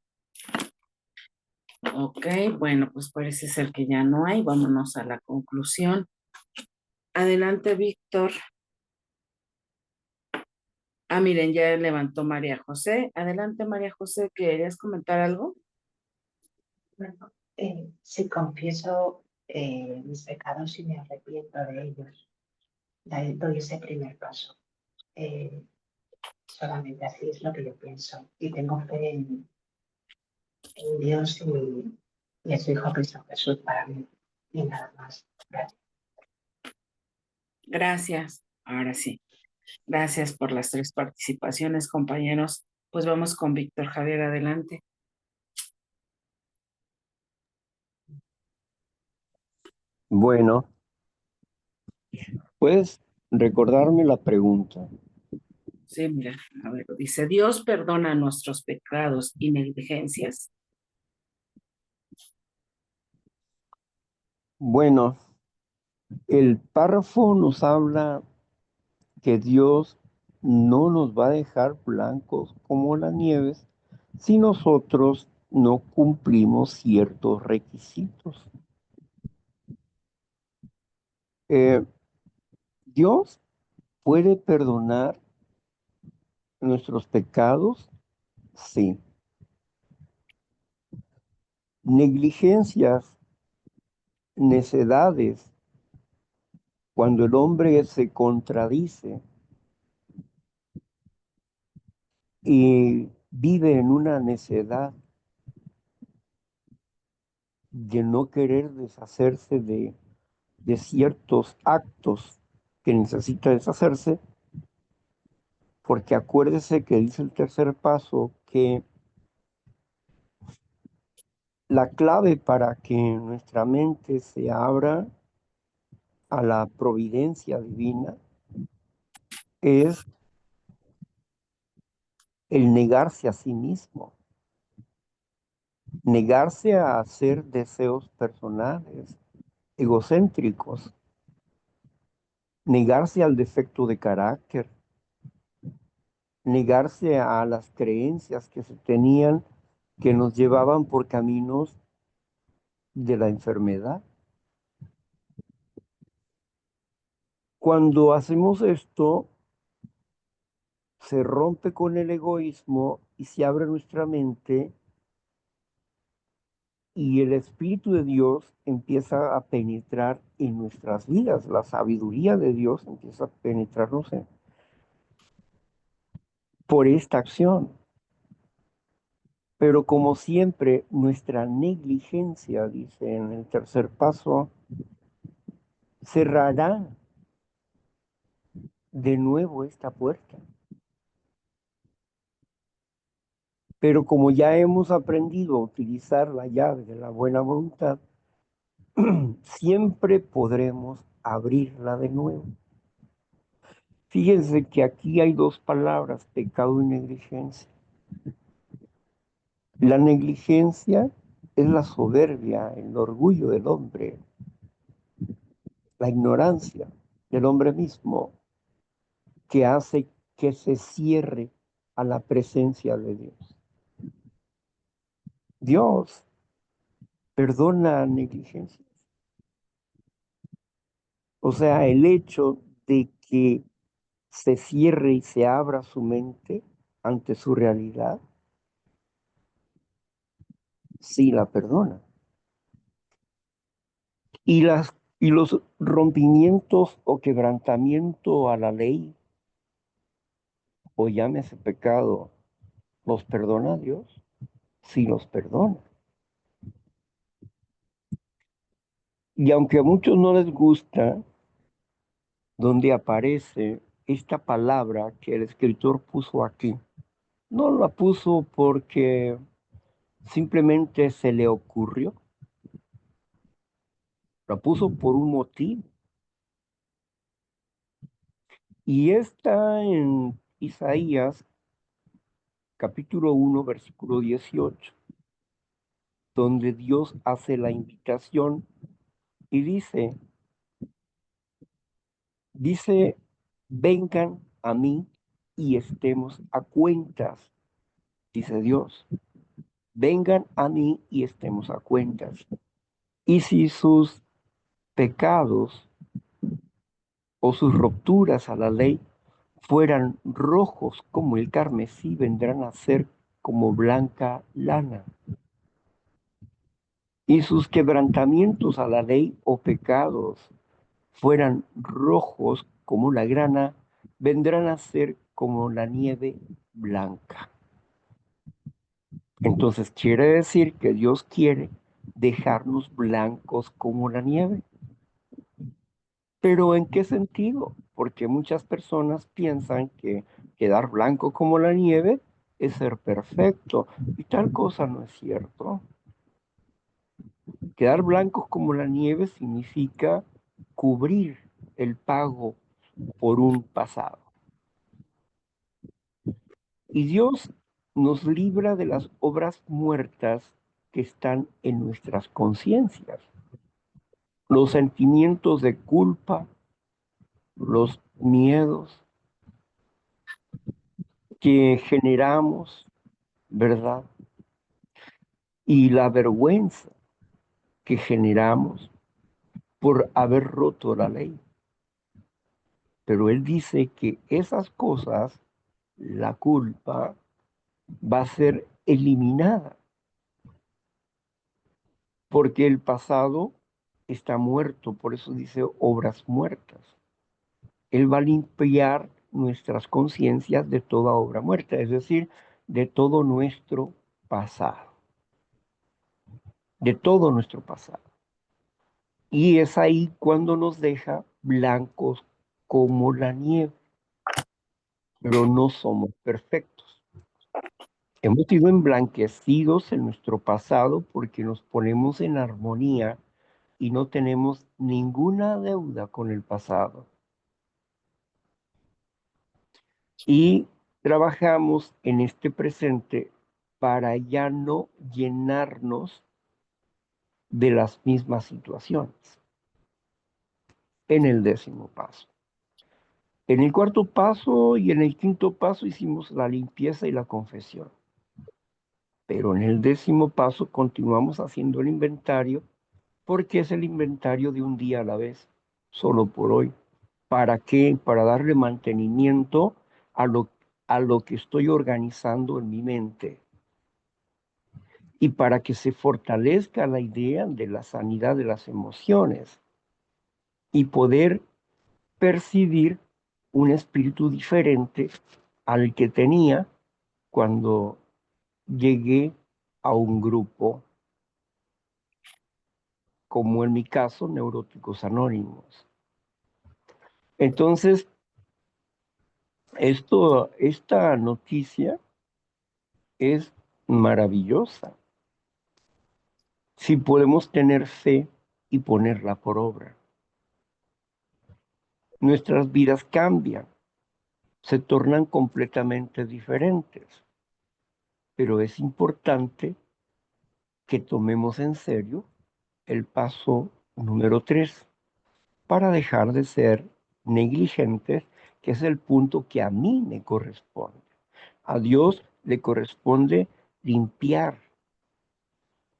Ok, bueno, pues parece ser que ya no hay. Vámonos a la conclusión. Adelante, Víctor. Miren, ya levantó María José. Adelante, María José, ¿querías comentar algo? Bueno, sí, confieso mis pecados y me arrepiento de ellos. Doy ese primer paso. Solamente así es lo que yo pienso. Y tengo fe en Dios y en su Hijo Cristo Jesús para mí. Y nada más. Gracias. Gracias. Ahora sí. Gracias por las 3 participaciones, compañeros. Pues vamos con Víctor Javier, adelante. Bueno, ¿puedes recordarme la pregunta? Sí, mira, a ver, dice, Dios perdona nuestros pecados y negligencias. Bueno, el párrafo nos habla que Dios no nos va a dejar blancos como las nieves si nosotros no cumplimos ciertos requisitos. Dios puede perdonar nuestros pecados, sí. Negligencias, necedades, cuando el hombre se contradice y vive en una necedad de no querer deshacerse de ciertos actos que necesita deshacerse, porque acuérdese que dice el tercer paso que la clave para que nuestra mente se abra a la providencia divina es el negarse a sí mismo, negarse a hacer deseos personales, egocéntricos, negarse al defecto de carácter, negarse a las creencias que se tenían que nos llevaban por caminos de la enfermedad. Cuando hacemos esto, se rompe con el egoísmo y se abre nuestra mente y el Espíritu de Dios empieza a penetrar en nuestras vidas. La sabiduría de Dios empieza a penetrarnos por esta acción. Pero como siempre, nuestra negligencia, dice en el tercer paso, cerrará de nuevo esta puerta. Pero como ya hemos aprendido a utilizar la llave de la buena voluntad, siempre podremos abrirla de nuevo. Fíjense que aquí hay 2 palabras, pecado y negligencia. La negligencia es la soberbia, el orgullo del hombre, la ignorancia del hombre mismo que hace que se cierre a la presencia de Dios. Dios perdona negligencias. O sea, el hecho de que se cierre y se abra su mente ante su realidad, sí la perdona. Y los rompimientos o quebrantamiento a la ley, o llámese pecado, ¿los perdona Dios? Sí los perdona. Y aunque a muchos no les gusta, donde aparece esta palabra que el escritor puso aquí, no la puso porque simplemente se le ocurrió, la puso por un motivo. Y está en Isaías capítulo 1, versículo 18, donde Dios hace la invitación y dice, vengan a mí y estemos a cuentas, dice Dios, vengan a mí y estemos a cuentas. Y si sus pecados o sus rupturas a la ley fueran rojos como el carmesí, vendrán a ser como blanca lana. y sus quebrantamientos a la ley o pecados fueran rojos como la grana, vendrán a ser como la nieve blanca. Entonces quiere decir que Dios quiere dejarnos blancos como la nieve. ¿Pero en qué sentido? Porque muchas personas piensan que quedar blanco como la nieve es ser perfecto, y tal cosa no es cierto. Quedar blancos como la nieve significa cubrir el pago por un pasado. Y Dios nos libra de las obras muertas que están en nuestras conciencias. Los sentimientos de culpa, los miedos que generamos, ¿verdad? Y la vergüenza que generamos por haber roto la ley. Pero Él dice que esas cosas, la culpa, va a ser eliminada, porque el pasado está muerto, por eso dice obras muertas. Él va a limpiar nuestras conciencias de toda obra muerta, es decir, de todo nuestro pasado, de todo nuestro pasado. Y es ahí cuando nos deja blancos como la nieve, pero no somos perfectos. Hemos sido emblanquecidos en nuestro pasado porque nos ponemos en armonía y no tenemos ninguna deuda con el pasado. Y trabajamos en este presente para ya no llenarnos de las mismas situaciones. En el 10º paso. En el 4º paso y en el 5º paso hicimos la limpieza y la confesión. Pero en el 10º paso continuamos haciendo el inventario, porque es el inventario de un día a la vez, solo por hoy. ¿Para qué? Para darle mantenimiento a lo que estoy organizando en mi mente, y para que se fortalezca la idea de la sanidad de las emociones y poder percibir un espíritu diferente al que tenía cuando llegué a un grupo, como en mi caso, Neuróticos Anónimos. Entonces, esta noticia es maravillosa si podemos tener fe y ponerla por obra. Nuestras vidas cambian, se tornan completamente diferentes, pero es importante que tomemos en serio el paso número 3 para dejar de ser negligentes, que es el punto que a mí me corresponde. A Dios le corresponde limpiar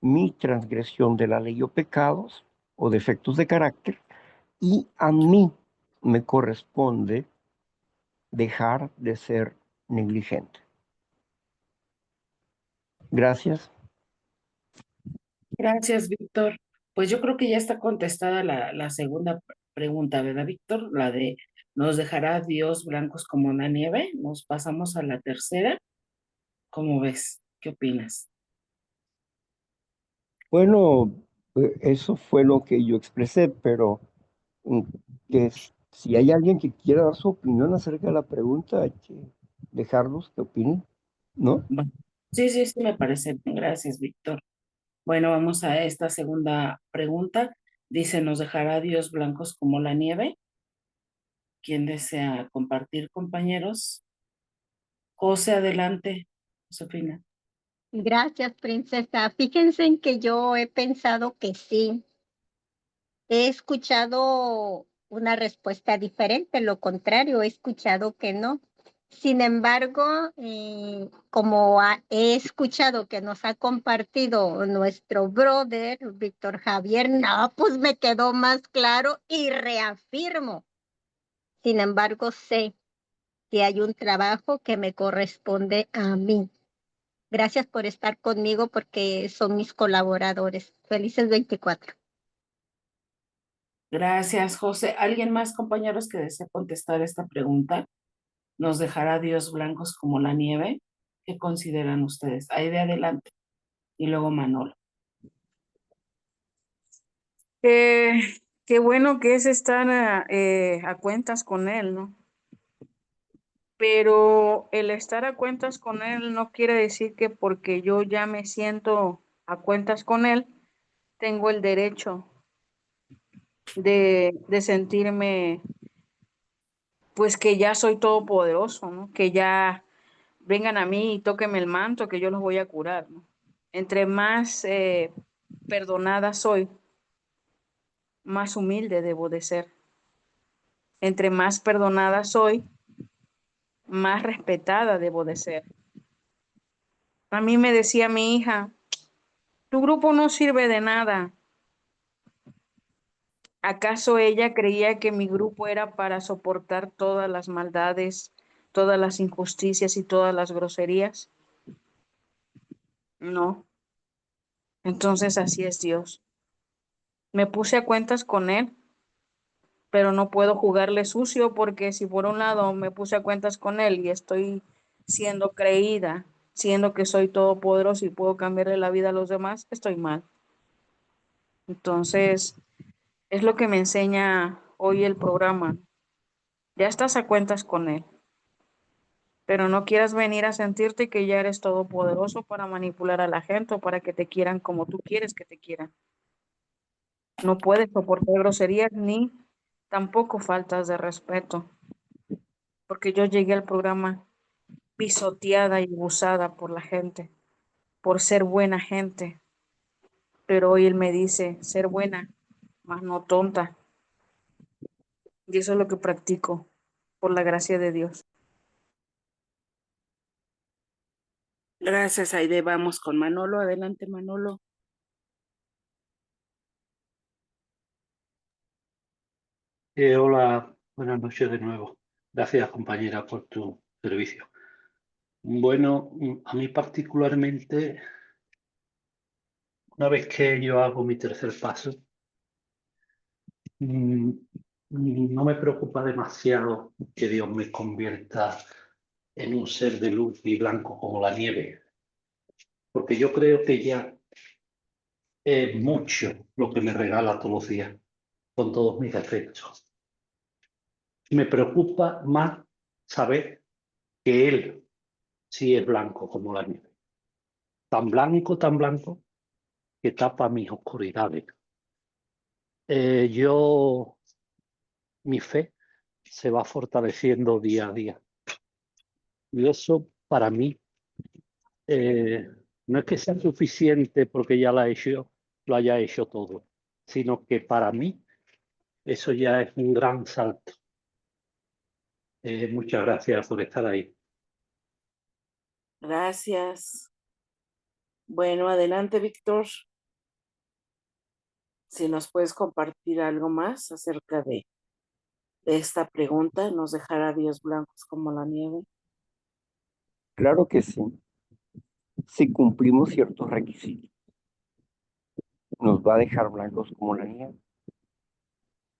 mi transgresión de la ley o pecados o defectos de carácter, y a mí me corresponde dejar de ser negligente. Gracias. Gracias, Víctor. Pues yo creo que ya está contestada la segunda pregunta, ¿verdad, Víctor? La de ¿nos dejará Dios blancos como una nieve? Nos pasamos a la tercera. ¿Cómo ves? ¿Qué opinas? Bueno, eso fue lo que yo expresé, pero mm, si hay alguien que quiera dar su opinión acerca de la pregunta, hay que dejarlos que opinen, ¿no? Bueno, sí, sí, sí, me parece bien. Gracias, Víctor. Bueno, vamos a esta segunda pregunta. Dice, ¿nos dejará Dios blancos como la nieve? ¿Quién desea compartir, compañeros? José, adelante. Josefina. Gracias, princesa. Fíjense en que yo he pensado que sí. He escuchado una respuesta diferente, lo contrario, he escuchado que no. Sin embargo, he escuchado que nos ha compartido nuestro brother, Víctor Javier, no, pues me quedó más claro y reafirmo. Sin embargo, sé que hay un trabajo que me corresponde a mí. Gracias por estar conmigo porque son mis colaboradores. Felices 24. Gracias, José. ¿Alguien más, compañeros, que desee contestar esta pregunta? ¿Nos dejará Dios blancos como la nieve? ¿Qué consideran ustedes? Ahí de adelante. Y luego Manolo. Qué bueno que es estar a cuentas con él, ¿no? Pero el estar a cuentas con él no quiere decir que porque yo ya me siento a cuentas con él, tengo el derecho de sentirme, pues que ya soy todopoderoso, ¿no? Que ya vengan a mí y tóquenme el manto, que yo los voy a curar, ¿no? Entre más perdonada soy, más humilde debo de ser. Entre más perdonada soy, más respetada debo de ser. A mí me decía mi hija, tu grupo no sirve de nada. ¿Acaso ella creía que mi grupo era para soportar todas las maldades, todas las injusticias y todas las groserías? No. Entonces así es Dios. Me puse a cuentas con él, pero no puedo jugarle sucio porque si por un lado me puse a cuentas con él y estoy siendo creída, siendo que soy todopoderoso y puedo cambiarle la vida a los demás, estoy mal. Entonces, es lo que me enseña hoy el programa. Ya estás a cuentas con él, pero no quieras venir a sentirte que ya eres todopoderoso para manipular a la gente o para que te quieran como tú quieres que te quieran. No puedes soportar groserías ni tampoco faltas de respeto, porque yo llegué al programa pisoteada y abusada por la gente, por ser buena gente, pero hoy él me dice ser buena, más no tonta, y eso es lo que practico, por la gracia de Dios. Gracias, Aide. Vamos con Manolo. Adelante, Manolo. Hola, buenas noches de nuevo. Gracias, compañera, por tu servicio. Bueno, a mí particularmente, una vez que yo hago mi tercer paso, mm, no me preocupa demasiado que Dios me convierta en un ser de luz y blanco como la nieve, porque yo creo que ya es mucho lo que me regala todos los días, con todos mis defectos. Me preocupa más saber que Él sí es blanco como la nieve, tan blanco, que tapa mis oscuridades. Yo, mi fe se va fortaleciendo día a día. Y eso para mí no es que sea suficiente porque ya lo haya hecho todo, sino que para mí eso ya es un gran salto. Muchas gracias por estar ahí. Gracias. Bueno, adelante, Víctor. Si nos puedes compartir algo más acerca de esta pregunta, ¿nos dejará Dios blancos como la nieve? Claro que sí. Si cumplimos ciertos requisitos, nos va a dejar blancos como la nieve.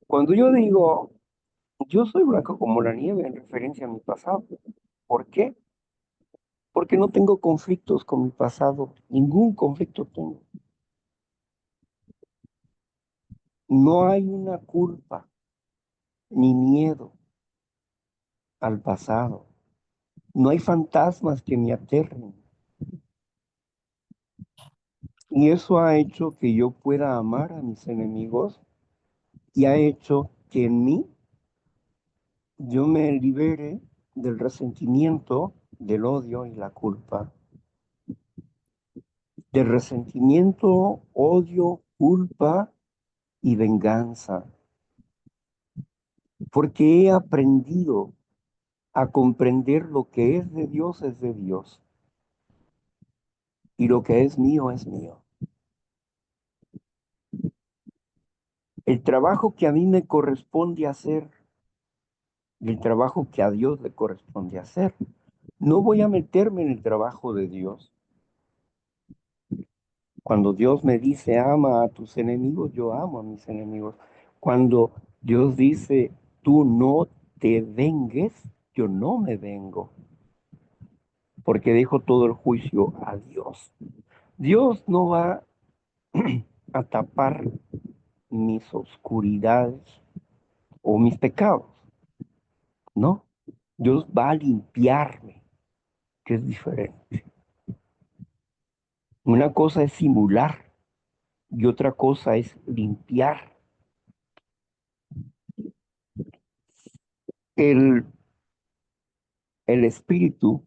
Cuando yo digo, yo soy blanco como la nieve en referencia a mi pasado, ¿por qué? Porque no tengo conflictos con mi pasado, ningún conflicto tengo. No hay una culpa ni miedo al pasado. No hay fantasmas que me aterren. Y eso ha hecho que yo pueda amar a mis enemigos y ha hecho que en mí yo me libere del resentimiento, del odio y la culpa. Del resentimiento, odio, culpa y venganza. Porque he aprendido a comprender lo que es de Dios es de Dios. Y lo que es mío es mío. El trabajo que a mí me corresponde hacer y el trabajo que a Dios le corresponde hacer. No voy a meterme en el trabajo de Dios. Cuando Dios me dice, ama a tus enemigos, yo amo a mis enemigos. Cuando Dios dice, tú no te vengues, yo no me vengo, porque dejo todo el juicio a Dios. Dios no va a tapar mis oscuridades o mis pecados, ¿no? Dios va a limpiarme, que es diferente. Una cosa es simular y otra cosa es limpiar. El, el Espíritu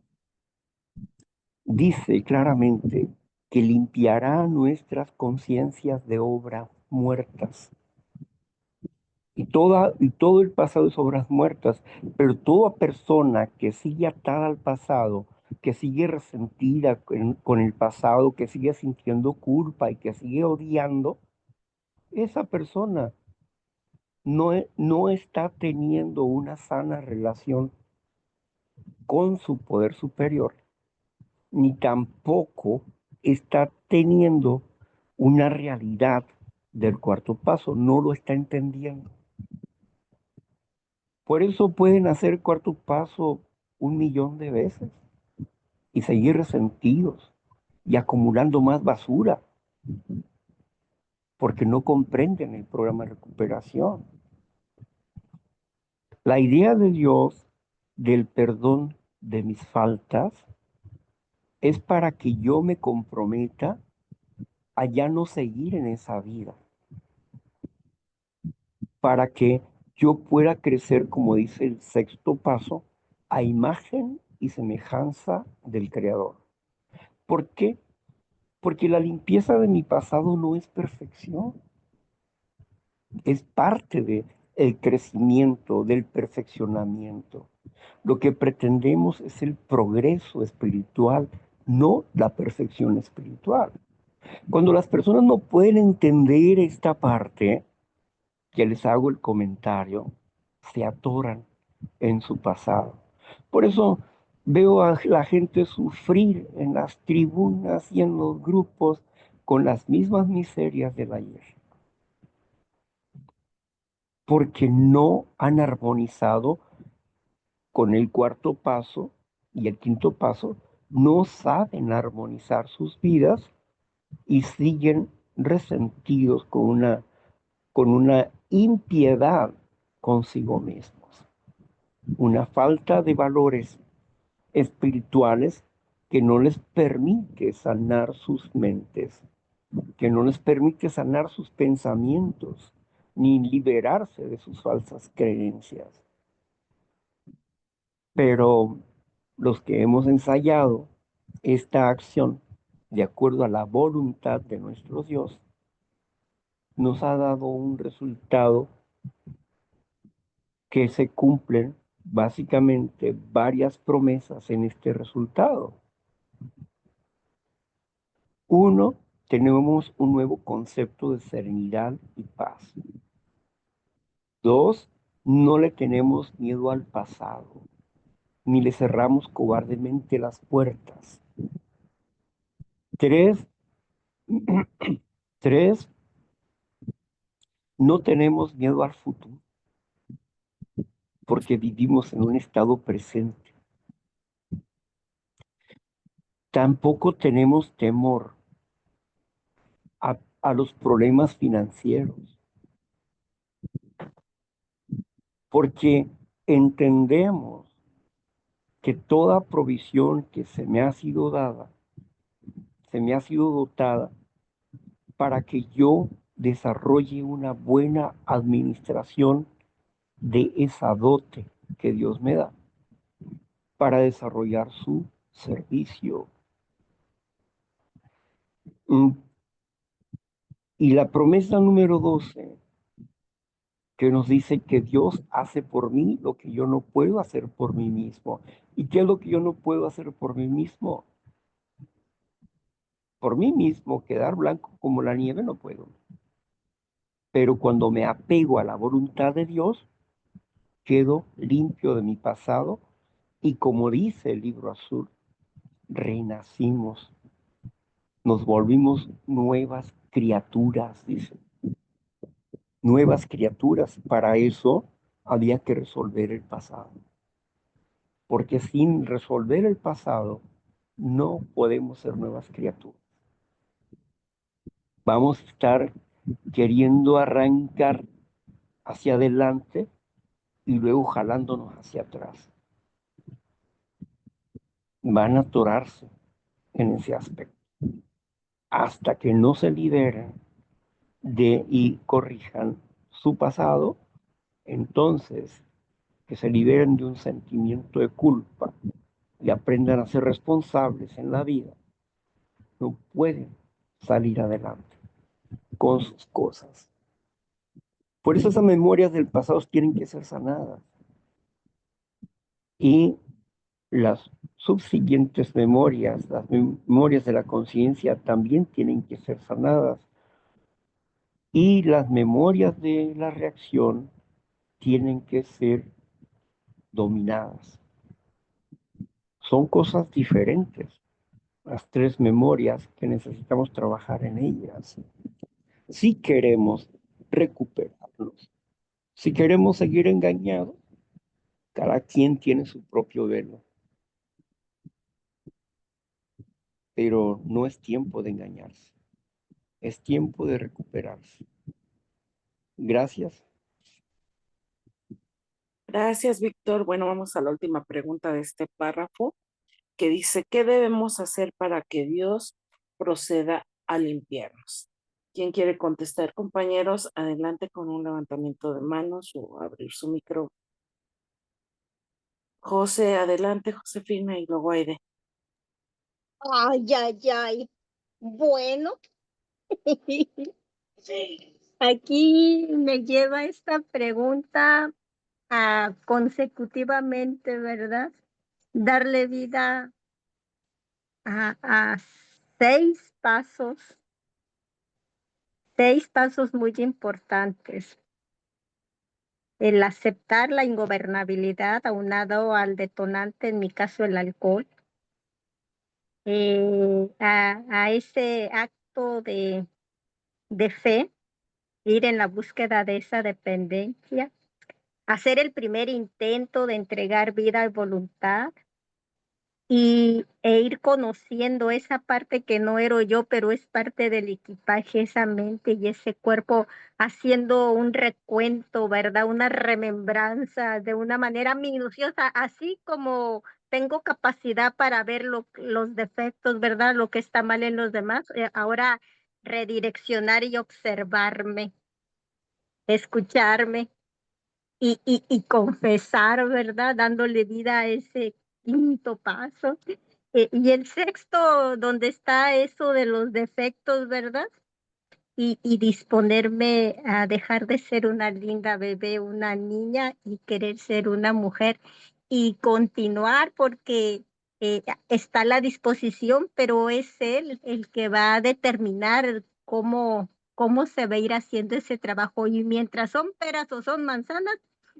dice claramente que limpiará nuestras conciencias de obras muertas. Y todo el pasado es obras muertas, pero toda persona que sigue atada al pasado, que sigue resentida con el pasado, que sigue sintiendo culpa y que sigue odiando, esa persona no está teniendo una sana relación con su poder superior, ni tampoco está teniendo una realidad del cuarto paso, no lo está entendiendo. Por eso pueden hacer cuarto paso 1 millón de veces y seguir resentidos y acumulando más basura porque no comprenden el programa de recuperación. La idea de Dios del perdón de mis faltas es para que yo me comprometa a ya no seguir en esa vida, para que yo pueda crecer, como dice el sexto paso, a imagen y semejanza del Creador. ¿Por qué? Porque la limpieza de mi pasado no es perfección, es parte de el crecimiento, del perfeccionamiento. Lo que pretendemos es el progreso espiritual, no la perfección espiritual. Cuando las personas no pueden entender esta parte, que les hago el comentario, se atoran en su pasado. Por eso veo a la gente sufrir en las tribunas y en los grupos con las mismas miserias del ayer, porque no han armonizado con el cuarto paso y el quinto paso, no saben armonizar sus vidas y siguen resentidos con una impiedad consigo mismos, una falta de valores espirituales que no les permite sanar sus mentes, que no les permite sanar sus pensamientos, ni liberarse de sus falsas creencias. Pero los que hemos ensayado esta acción de acuerdo a la voluntad de nuestro Dios, nos ha dado un resultado que se cumplen básicamente varias promesas en este resultado. Uno, tenemos un nuevo concepto de serenidad y paz. Dos, no le tenemos miedo al pasado, ni le cerramos cobardemente las puertas. Tres, tres, no tenemos miedo al futuro, porque vivimos en un estado presente. Tampoco tenemos temor a los problemas financieros, porque entendemos que toda provisión que se me ha sido dada, se me ha sido dotada para que yo desarrolle una buena administración de esa dote que Dios me da, para desarrollar su servicio. Y la promesa número 12, que nos dice que Dios hace por mí lo que yo no puedo hacer por mí mismo. ¿Y qué es lo que yo no puedo hacer por mí mismo? Por mí mismo, quedar blanco como la nieve no puedo. Pero cuando me apego a la voluntad de Dios, quedo limpio de mi pasado y como dice el libro azul, renacimos. nos volvimos nuevas criaturas, dice. Nuevas criaturas. Para eso había que resolver el pasado. Porque sin resolver el pasado, no podemos ser nuevas criaturas. Vamos a estar queriendo arrancar hacia adelante y luego jalándonos hacia atrás. Van a atorarse en ese aspecto hasta que no se liberen y corrijan su pasado. Entonces, que se liberen de un sentimiento de culpa y aprendan a ser responsables en la vida, no pueden salir adelante con sus cosas. Por eso esas memorias del pasado tienen que ser sanadas. Y las subsiguientes memorias, las memorias de la conciencia también tienen que ser sanadas. Y las memorias de la reacción tienen que ser dominadas. Son cosas diferentes, las tres memorias que necesitamos trabajar en ellas. Si queremos recuperarlos, si queremos seguir engañados, cada quien tiene su propio velo. Pero no es tiempo de engañarse, es tiempo de recuperarse. Gracias. Gracias, Víctor. Bueno, vamos a la última pregunta de este párrafo, que dice, ¿qué debemos hacer para que Dios proceda a limpiarnos? ¿Quién quiere contestar, compañeros? Adelante con un levantamiento de manos o abrir su micro. José, adelante, Josefina, y luego Aide. Ay, ay, ay. Bueno, aquí me lleva esta pregunta a consecutivamente, ¿verdad? Darle vida a seis pasos muy importantes. El aceptar la ingobernabilidad aunado al detonante, en mi caso el alcohol, a ese acto de fe, ir en la búsqueda de esa dependencia, hacer el primer intento de entregar vida y voluntad, e ir conociendo esa parte que no era yo, pero es parte del equipaje, esa mente y ese cuerpo, haciendo un recuento, ¿verdad? Una remembranza de una manera minuciosa, así como tengo capacidad para ver los defectos, ¿verdad? Lo que está mal en los demás, ahora redireccionar y observarme, escucharme y confesar, ¿verdad? Dándole vida a ese quinto paso. Y el sexto, donde está eso de los defectos, ¿verdad? Y disponerme a dejar de ser una linda bebé, una niña y querer ser una mujer y continuar porque está a la disposición, pero es él el que va a determinar cómo se va a ir haciendo ese trabajo. Y mientras son peras o son manzanas,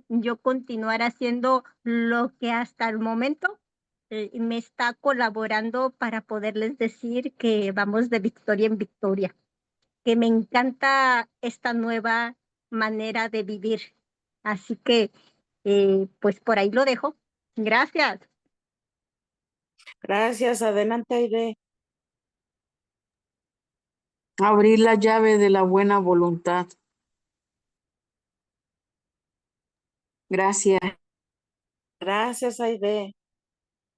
yo continuar haciendo lo que hasta el momento me está colaborando para poderles decir que vamos de victoria en victoria, que me encanta esta nueva manera de vivir. Así que, pues por ahí lo dejo. Gracias. Gracias, adelante, Aide. Abrir la llave de la buena voluntad. Gracias. Gracias, Aide.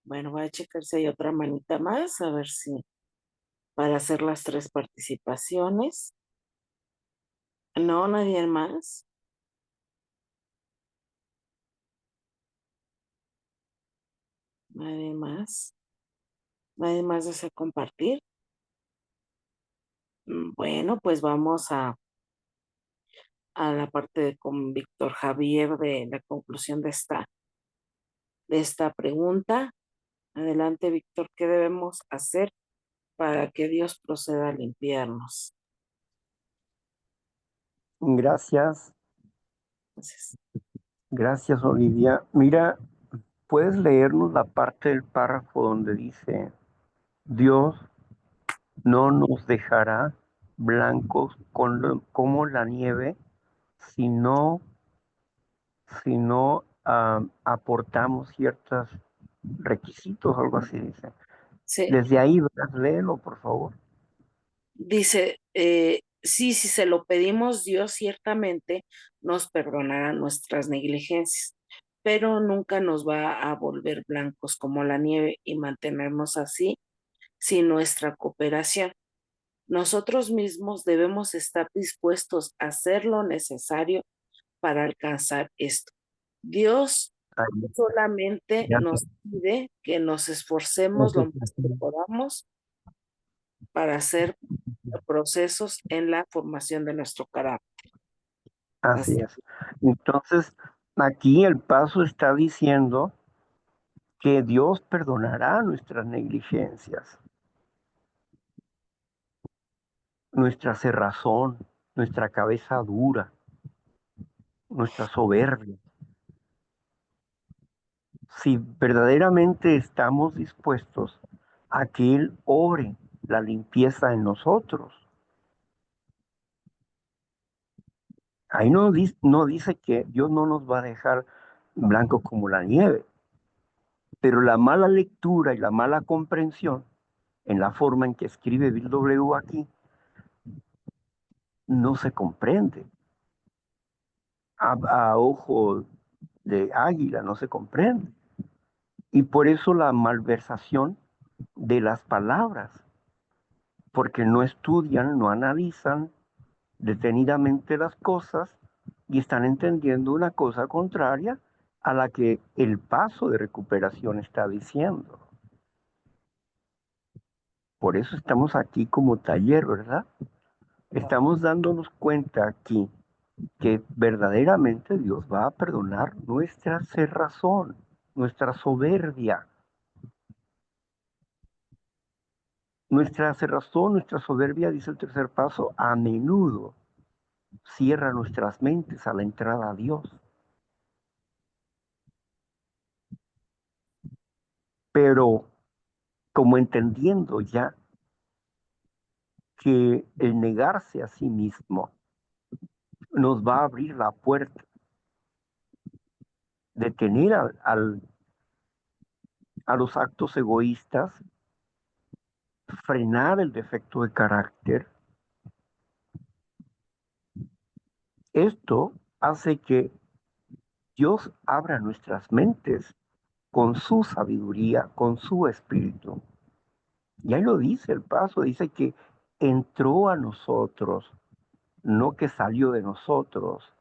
Bueno, voy a checar si hay otra manita más, a ver si para hacer las tres participaciones. No, nadie más. Nadie más. Nadie más desea compartir. Bueno, pues vamos a la parte con Víctor Javier de la conclusión de esta pregunta. Adelante, Víctor, ¿qué debemos hacer para que Dios proceda a limpiarnos? Gracias. Gracias. Gracias, Olivia. Mira, ¿puedes leernos la parte del párrafo donde dice, Dios no nos dejará blancos como la nieve si no, aportamos ciertos requisitos, algo así dice. Sí, Desde ahí, ¿verdad? Léelo, por favor. dice, sí, si se lo pedimos, Dios ciertamente nos perdonará nuestras negligencias, pero nunca nos va a volver blancos como la nieve y mantenernos así sin nuestra cooperación. Nosotros mismos debemos estar dispuestos a hacer lo necesario para alcanzar esto. Dios Ahí, solamente ya. nos pide que nos esforcemos lo más que podamos para hacer procesos en la formación de nuestro carácter. Así Así. es. Entonces, aquí el paso está diciendo que Dios perdonará nuestras negligencias, nuestra cerrazón, nuestra cabeza dura, nuestra soberbia. Si verdaderamente estamos dispuestos a que Él obre la limpieza en nosotros. Ahí no dice que Dios no nos va a dejar blancos como la nieve, pero la mala lectura y la mala comprensión en la forma en que escribe Bill W. aquí no se comprende. A ojo de águila no se comprende. Y por eso la malversación de las palabras, porque no estudian, no analizan detenidamente las cosas y están entendiendo una cosa contraria a la que el paso de recuperación está diciendo. Por eso estamos aquí como taller, ¿verdad? Estamos dándonos cuenta aquí que verdaderamente Dios va a perdonar nuestra cerrazón, nuestra soberbia. Nuestra cerrazón, nuestra soberbia, dice el tercer paso, a menudo cierra nuestras mentes a la entrada a Dios. Pero como entendiendo ya que el negarse a sí mismo nos va a abrir la puerta de tener a los actos egoístas, frenar el defecto de carácter. Esto hace que Dios abra nuestras mentes con su sabiduría, con su espíritu. Y ahí lo dice el paso, dice que entró a nosotros, no que salió de nosotros,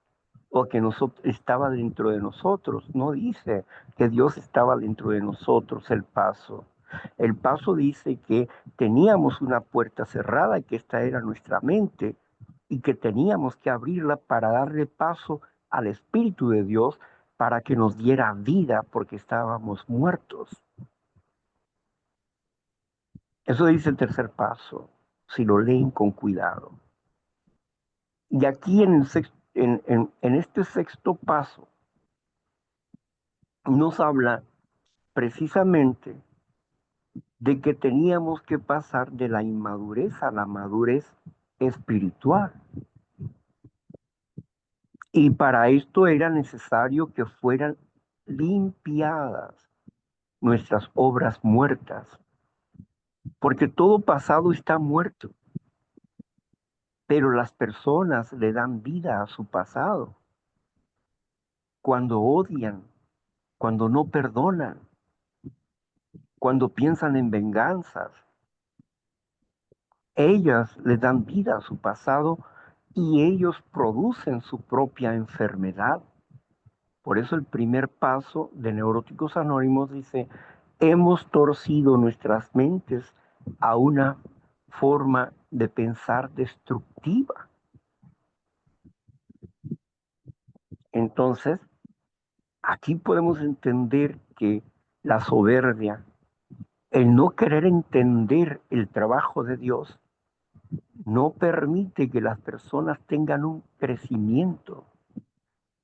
o que estaba dentro de nosotros. No dice que Dios estaba dentro de nosotros el paso. El paso dice que teníamos una puerta cerrada y que esta era nuestra mente y que teníamos que abrirla para darle paso al Espíritu de Dios para que nos diera vida porque estábamos muertos. Eso dice el tercer paso, si lo leen con cuidado. Y aquí en este sexto paso nos habla precisamente de que teníamos que pasar de la inmadurez a la madurez espiritual. Y para esto era necesario que fueran limpiadas nuestras obras muertas, porque todo pasado está muerto, pero las personas le dan vida a su pasado cuando odian, cuando no perdonan, cuando piensan en venganzas. Ellas le dan vida a su pasado y ellos producen su propia enfermedad. Por eso el primer paso de Neuróticos Anónimos dice, hemos torcido nuestras mentes a una forma de pensar destructiva. Entonces, aquí podemos entender que la soberbia, el no querer entender el trabajo de Dios, no permite que las personas tengan un crecimiento.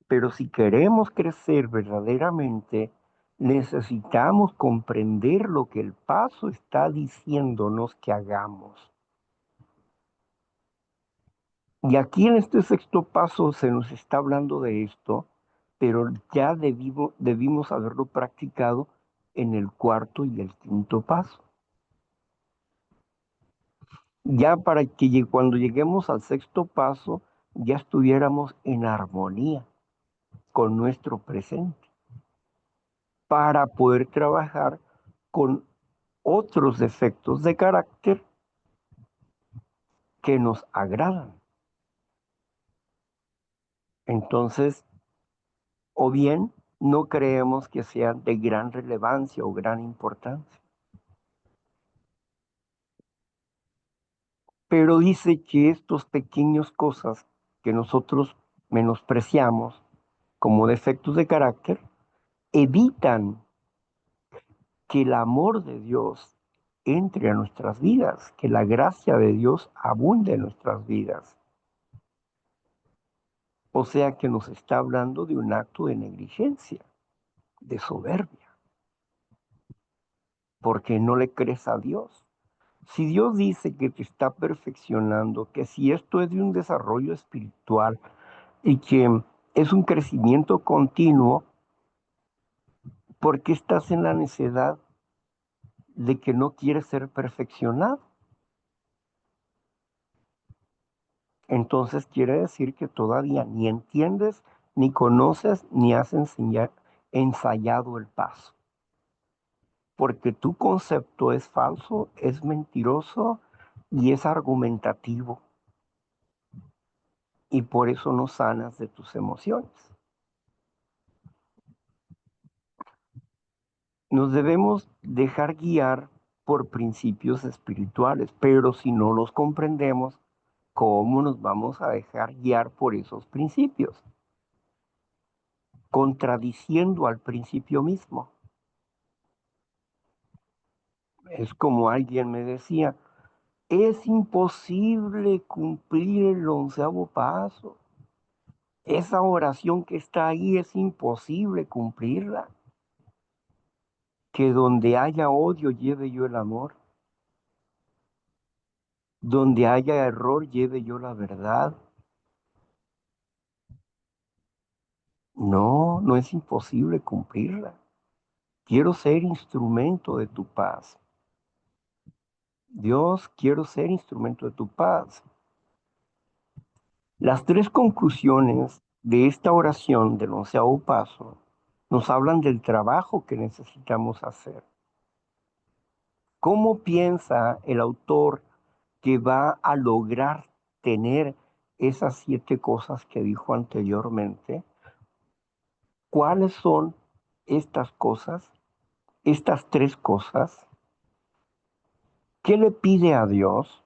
Pero si queremos crecer verdaderamente, necesitamos comprender lo que el paso está diciéndonos que hagamos. Y aquí en este sexto paso se nos está hablando de esto, pero ya debimos haberlo practicado en el cuarto y el quinto paso. Ya para que cuando lleguemos al sexto paso, ya estuviéramos en armonía con nuestro presente, para poder trabajar con otros defectos de carácter que nos agradan. Entonces, o bien no creemos que sean de gran relevancia o gran importancia. Pero dice que estos pequeños cosas que nosotros menospreciamos como defectos de carácter evitan que el amor de Dios entre a nuestras vidas, que la gracia de Dios abunde en nuestras vidas. O sea que nos está hablando de un acto de negligencia, de soberbia, porque no le crees a Dios. Si Dios dice que te está perfeccionando, que si esto es de un desarrollo espiritual y que es un crecimiento continuo, ¿por qué estás en la necedad de que no quieres ser perfeccionado? Entonces quiere decir que todavía ni entiendes, ni conoces, ni has ensayado el paso. Porque tu concepto es falso, es mentiroso y es argumentativo. Y por eso no sanas de tus emociones. Nos debemos dejar guiar por principios espirituales, pero si no los comprendemos, ¿cómo nos vamos a dejar guiar por esos principios? Contradiciendo al principio mismo. Es como alguien me decía, es imposible cumplir el 11º paso. Esa oración que está ahí es imposible cumplirla. Que donde haya odio lleve yo el amor. Donde haya error lleve yo la verdad. No, no es imposible cumplirla. Quiero ser instrumento de tu paz. Dios, quiero ser instrumento de tu paz. Las tres conclusiones de esta oración del 11º paso nos hablan del trabajo que necesitamos hacer. ¿Cómo piensa el autor que va a lograr tener esas 7 cosas que dijo anteriormente? ¿Cuáles son estas cosas? Estas 3 cosas. ¿Qué le pide a Dios?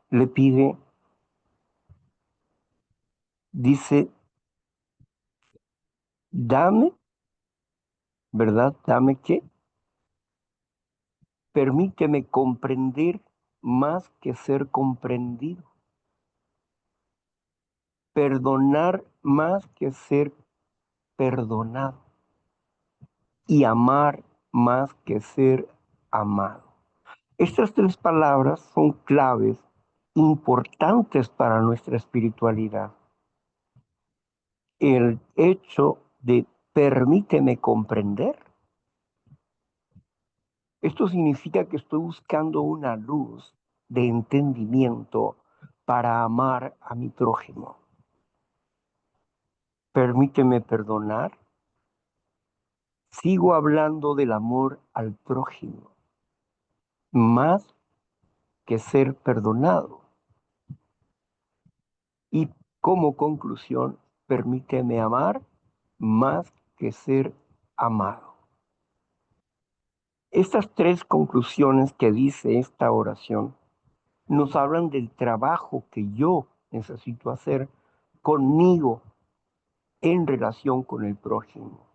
Le pide, dice, dame, ¿verdad? Dame qué? Permíteme comprender más que ser comprendido. Perdonar más que ser perdonado. Y amar más que ser amado. Estas 3 palabras son claves importantes para nuestra espiritualidad. El hecho de permíteme comprender. Esto significa que estoy buscando una luz de entendimiento para amar a mi prójimo. Permíteme perdonar. Sigo hablando del amor al prójimo, más que ser perdonado. Y como conclusión, permíteme amar más que ser amado. Estas 3 conclusiones que dice esta oración nos hablan del trabajo que yo necesito hacer conmigo en relación con el prójimo.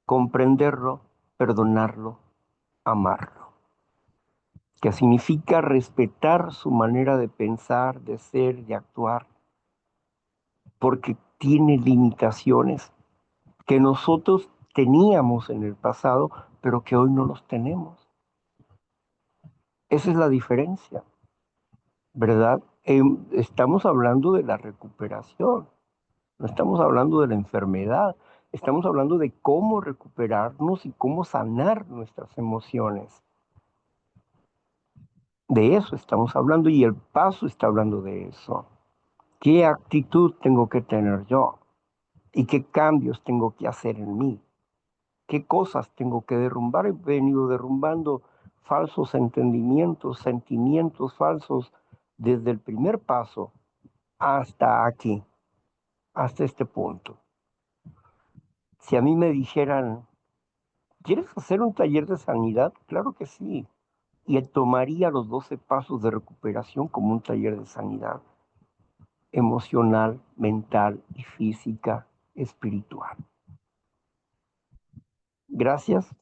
Comprenderlo, perdonarlo, amarlo. Que significa respetar su manera de pensar, de ser, de actuar, porque tiene limitaciones que nosotros teníamos en el pasado, pero que hoy no los tenemos. Esa es la diferencia, ¿verdad? Estamos hablando de la recuperación, no estamos hablando de la enfermedad, estamos hablando de cómo recuperarnos y cómo sanar nuestras emociones. De eso estamos hablando y el paso está hablando de eso. ¿Qué actitud tengo que tener yo? ¿Y qué cambios tengo que hacer en mí? ¿Qué cosas tengo que derrumbar? He venido derrumbando falsos entendimientos, sentimientos falsos desde el primer paso hasta aquí, hasta este punto. Si a mí me dijeran, ¿quieres hacer un taller de sanidad? Claro que sí. Y tomaría los 12 pasos de recuperación como un taller de sanidad emocional, mental y física, espiritual. Gracias.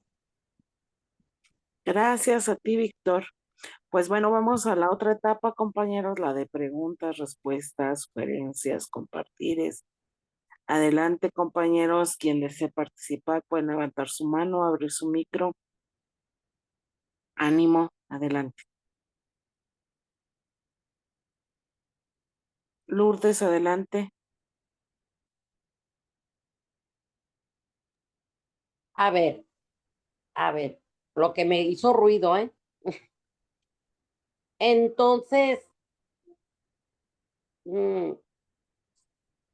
Gracias a ti, Víctor. Pues bueno, vamos a la otra etapa, compañeros, la de preguntas, respuestas, sugerencias, compartires. Adelante, compañeros, quien desee participar puede levantar su mano, abrir su micro. Ánimo, adelante. Lourdes, adelante. A ver, lo que me hizo ruido, ¿eh? Entonces,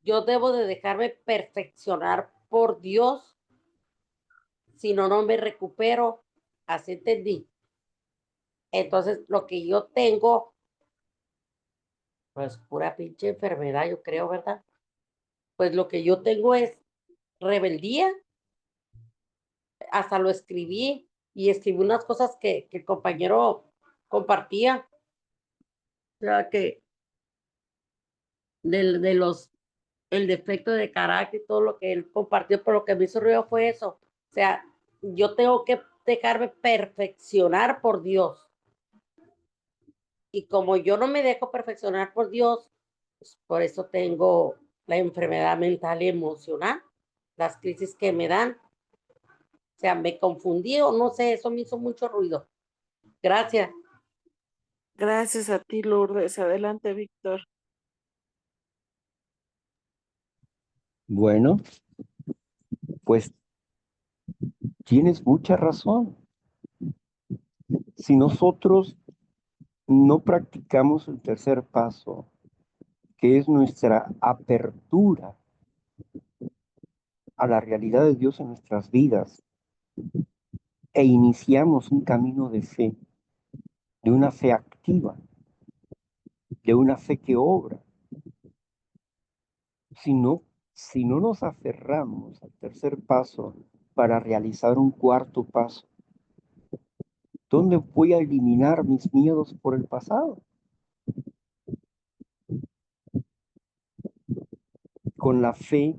yo debo de dejarme perfeccionar por Dios, si no, no me recupero. Así entendí. Entonces, lo que yo tengo, pues pura pinche enfermedad, yo creo, ¿verdad? Pues lo que yo tengo es rebeldía. Hasta lo escribí y escribí unas cosas que el compañero compartía. O sea, que de los, el defecto de carácter y todo lo que él compartió, pero lo que me hizo ruido fue eso. O sea, yo tengo que dejarme perfeccionar por Dios. Y como yo no me dejo perfeccionar por Dios, pues por eso tengo la enfermedad mental y emocional, las crisis que me dan. O sea, me confundí o no sé, eso me hizo mucho ruido. Gracias. Gracias a ti, Lourdes. Adelante, Víctor. Bueno, pues tienes mucha razón. Si nosotros no practicamos el tercer paso, que es nuestra apertura a la realidad de Dios en nuestras vidas, e iniciamos un camino de fe, de una fe activa, de una fe que obra, si no nos aferramos al tercer paso para realizar un cuarto paso, ¿dónde voy a eliminar mis miedos por el pasado? Con la fe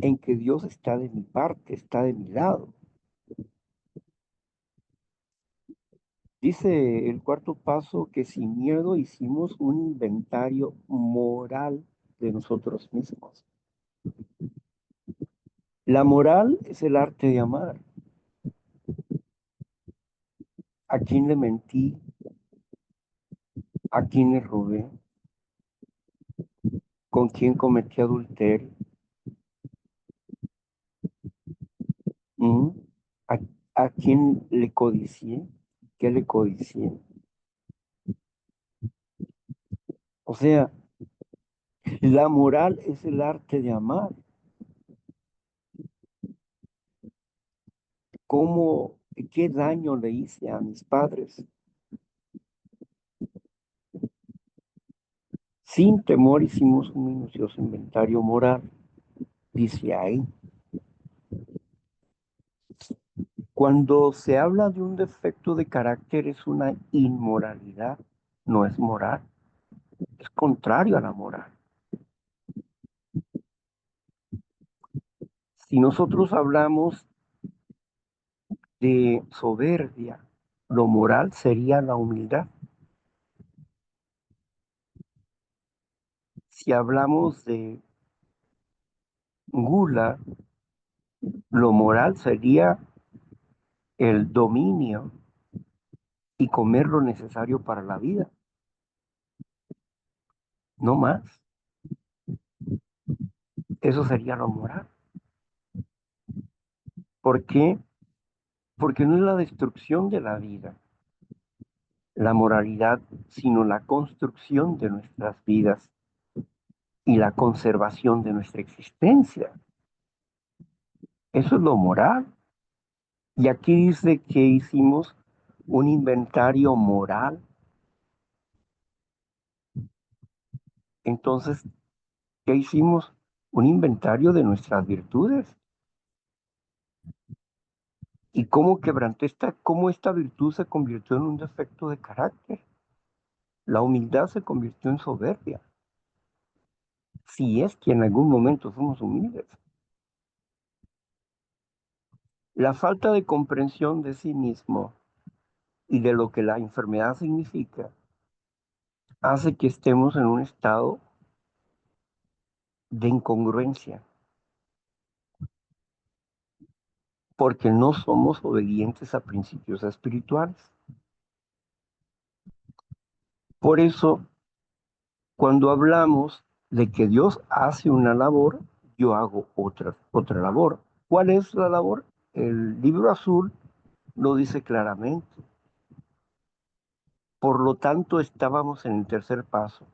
en que Dios está de mi parte, está de mi lado. Dice el cuarto paso que sin miedo hicimos un inventario moral de nosotros mismos. La moral es el arte de amar. ¿A quién le mentí? ¿A quién le robé? ¿Con quién cometí adulterio? ¿Mm? ¿A, a quién le codicié? ¿Qué le codicié? O sea, la moral es el arte de amar. ¿Cómo, qué daño le hice a mis padres? Sin temor hicimos un minucioso inventario moral, dice ahí. Cuando se habla de un defecto de carácter es una inmoralidad, no es moral, es contrario a la moral. Si nosotros hablamos de soberbia, lo moral sería la humildad. Si hablamos de gula, lo moral sería el dominio y comer lo necesario para la vida. no más. Eso sería lo moral. ¿Por qué? Porque no es la destrucción de la vida, la moralidad, sino la construcción de nuestras vidas y la conservación de nuestra existencia. Eso es lo moral. Y aquí dice que hicimos un inventario moral. Entonces, ¿qué hicimos? Un inventario de nuestras virtudes. ¿Y cómo esta virtud se convirtió en un defecto de carácter? La humildad se convirtió en soberbia, si es que en algún momento somos humildes. La falta de comprensión de sí mismo y de lo que la enfermedad significa hace que estemos en un estado de incongruencia, porque no somos obedientes a principios espirituales. Por eso, cuando hablamos de que Dios hace una labor, yo hago otra labor. ¿Cuál es la labor? El libro azul lo dice claramente. Por lo tanto, estábamos en el tercer paso,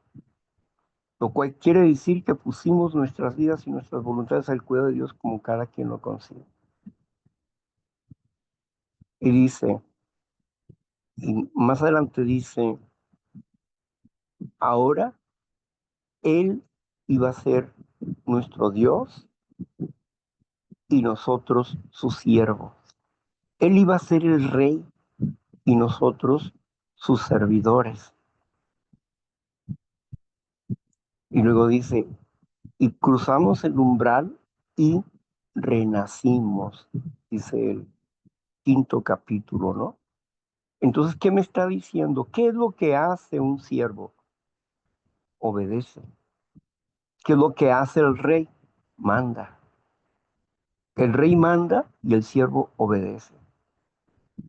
lo cual quiere decir que pusimos nuestras vidas y nuestras voluntades al cuidado de Dios como cada quien lo consigue. Y dice, y más adelante dice, ahora Él iba a ser nuestro Dios y nosotros sus siervos. Él iba a ser el rey y nosotros sus servidores. Y luego dice, y cruzamos el umbral y renacimos, dice el quinto capítulo, ¿no? Entonces, ¿qué me está diciendo? ¿Qué es lo que hace un siervo? Obedece. ¿Qué es lo que hace el rey? Manda. El rey manda y el siervo obedece.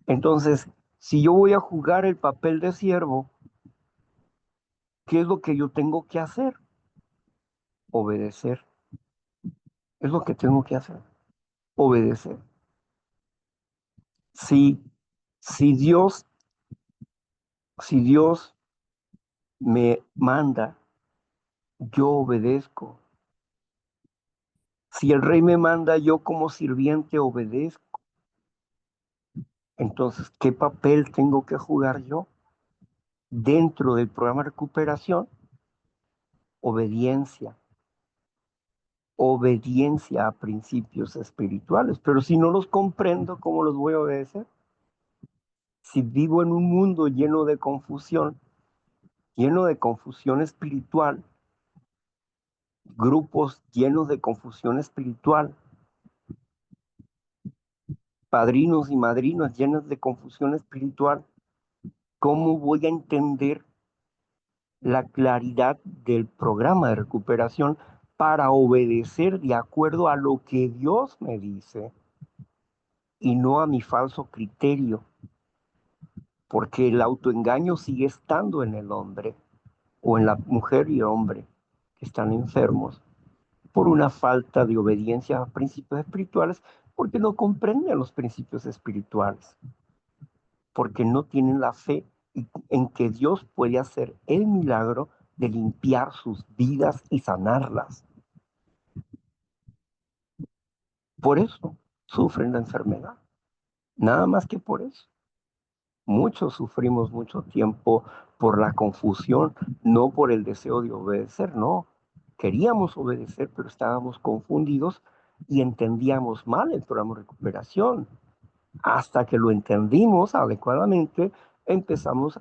Entonces, si yo voy a jugar el papel de siervo, ¿qué es lo que yo tengo que hacer? Obedecer. Es lo que tengo que hacer. Obedecer. Si, si Dios, si Dios me manda, yo obedezco. Si el rey me manda, yo como sirviente obedezco. Entonces, ¿qué papel tengo que jugar yo? Dentro del programa de recuperación, obediencia. Obediencia a principios espirituales. Pero si no los comprendo, ¿cómo los voy a obedecer? Si vivo en un mundo lleno de confusión espiritual, grupos llenos de confusión espiritual, padrinos y madrinas llenas de confusión espiritual, ¿cómo voy a entender la claridad del programa de recuperación para obedecer de acuerdo a lo que Dios me dice y no a mi falso criterio? Porque el autoengaño sigue estando en el hombre o en la mujer y hombre que están enfermos por una falta de obediencia a principios espirituales, porque no comprenden los principios espirituales, porque no tienen la fe en que Dios puede hacer el milagro de limpiar sus vidas y sanarlas. Por eso sufren la enfermedad, nada más que por eso. Muchos sufrimos mucho tiempo por la confusión, no por el deseo de obedecer, no. Queríamos obedecer, pero estábamos confundidos y entendíamos mal el programa de recuperación. Hasta que lo entendimos adecuadamente, empezamos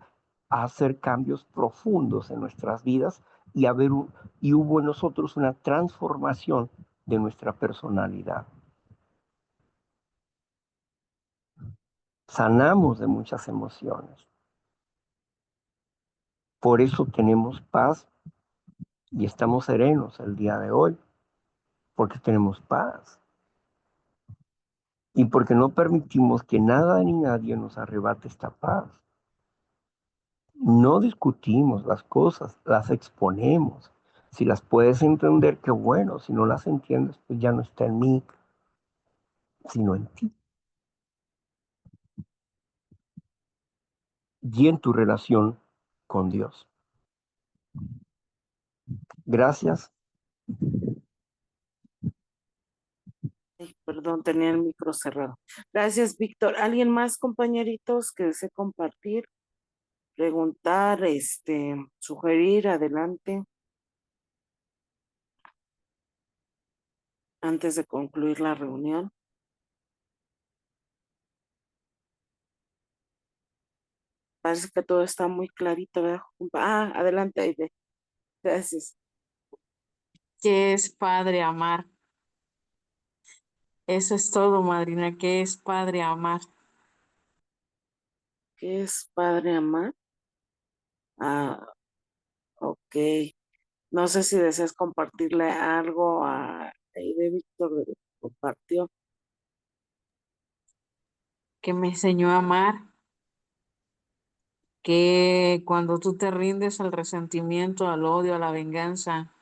a hacer cambios profundos en nuestras vidas y hubo en nosotros una transformación de nuestra personalidad. Sanamos de muchas emociones. Por eso tenemos paz y estamos serenos el día de hoy, porque tenemos paz. Y porque no permitimos que nada ni nadie nos arrebate esta paz. No discutimos las cosas, las exponemos. Si las puedes entender, qué bueno. Si no las entiendes, pues ya no está en mí, sino en ti. Y en tu relación con Dios. Gracias. Ay, perdón, tenía el micro cerrado. Gracias, Víctor. ¿Alguien más, compañeritos, que desee compartir, preguntar, sugerir? Adelante, antes de concluir la reunión. Parece que todo está muy clarito, ¿verdad? Adelante, Aide. Gracias. ¿Qué es padre amar? Eso es todo, madrina. ¿Qué es padre amar? ¿Qué es padre amar? Ah, ok. No sé si deseas compartirle algo a Aide, Víctor, de lo que compartió. Que me enseñó a amar, que cuando tú te rindes al resentimiento, al odio, a la venganza,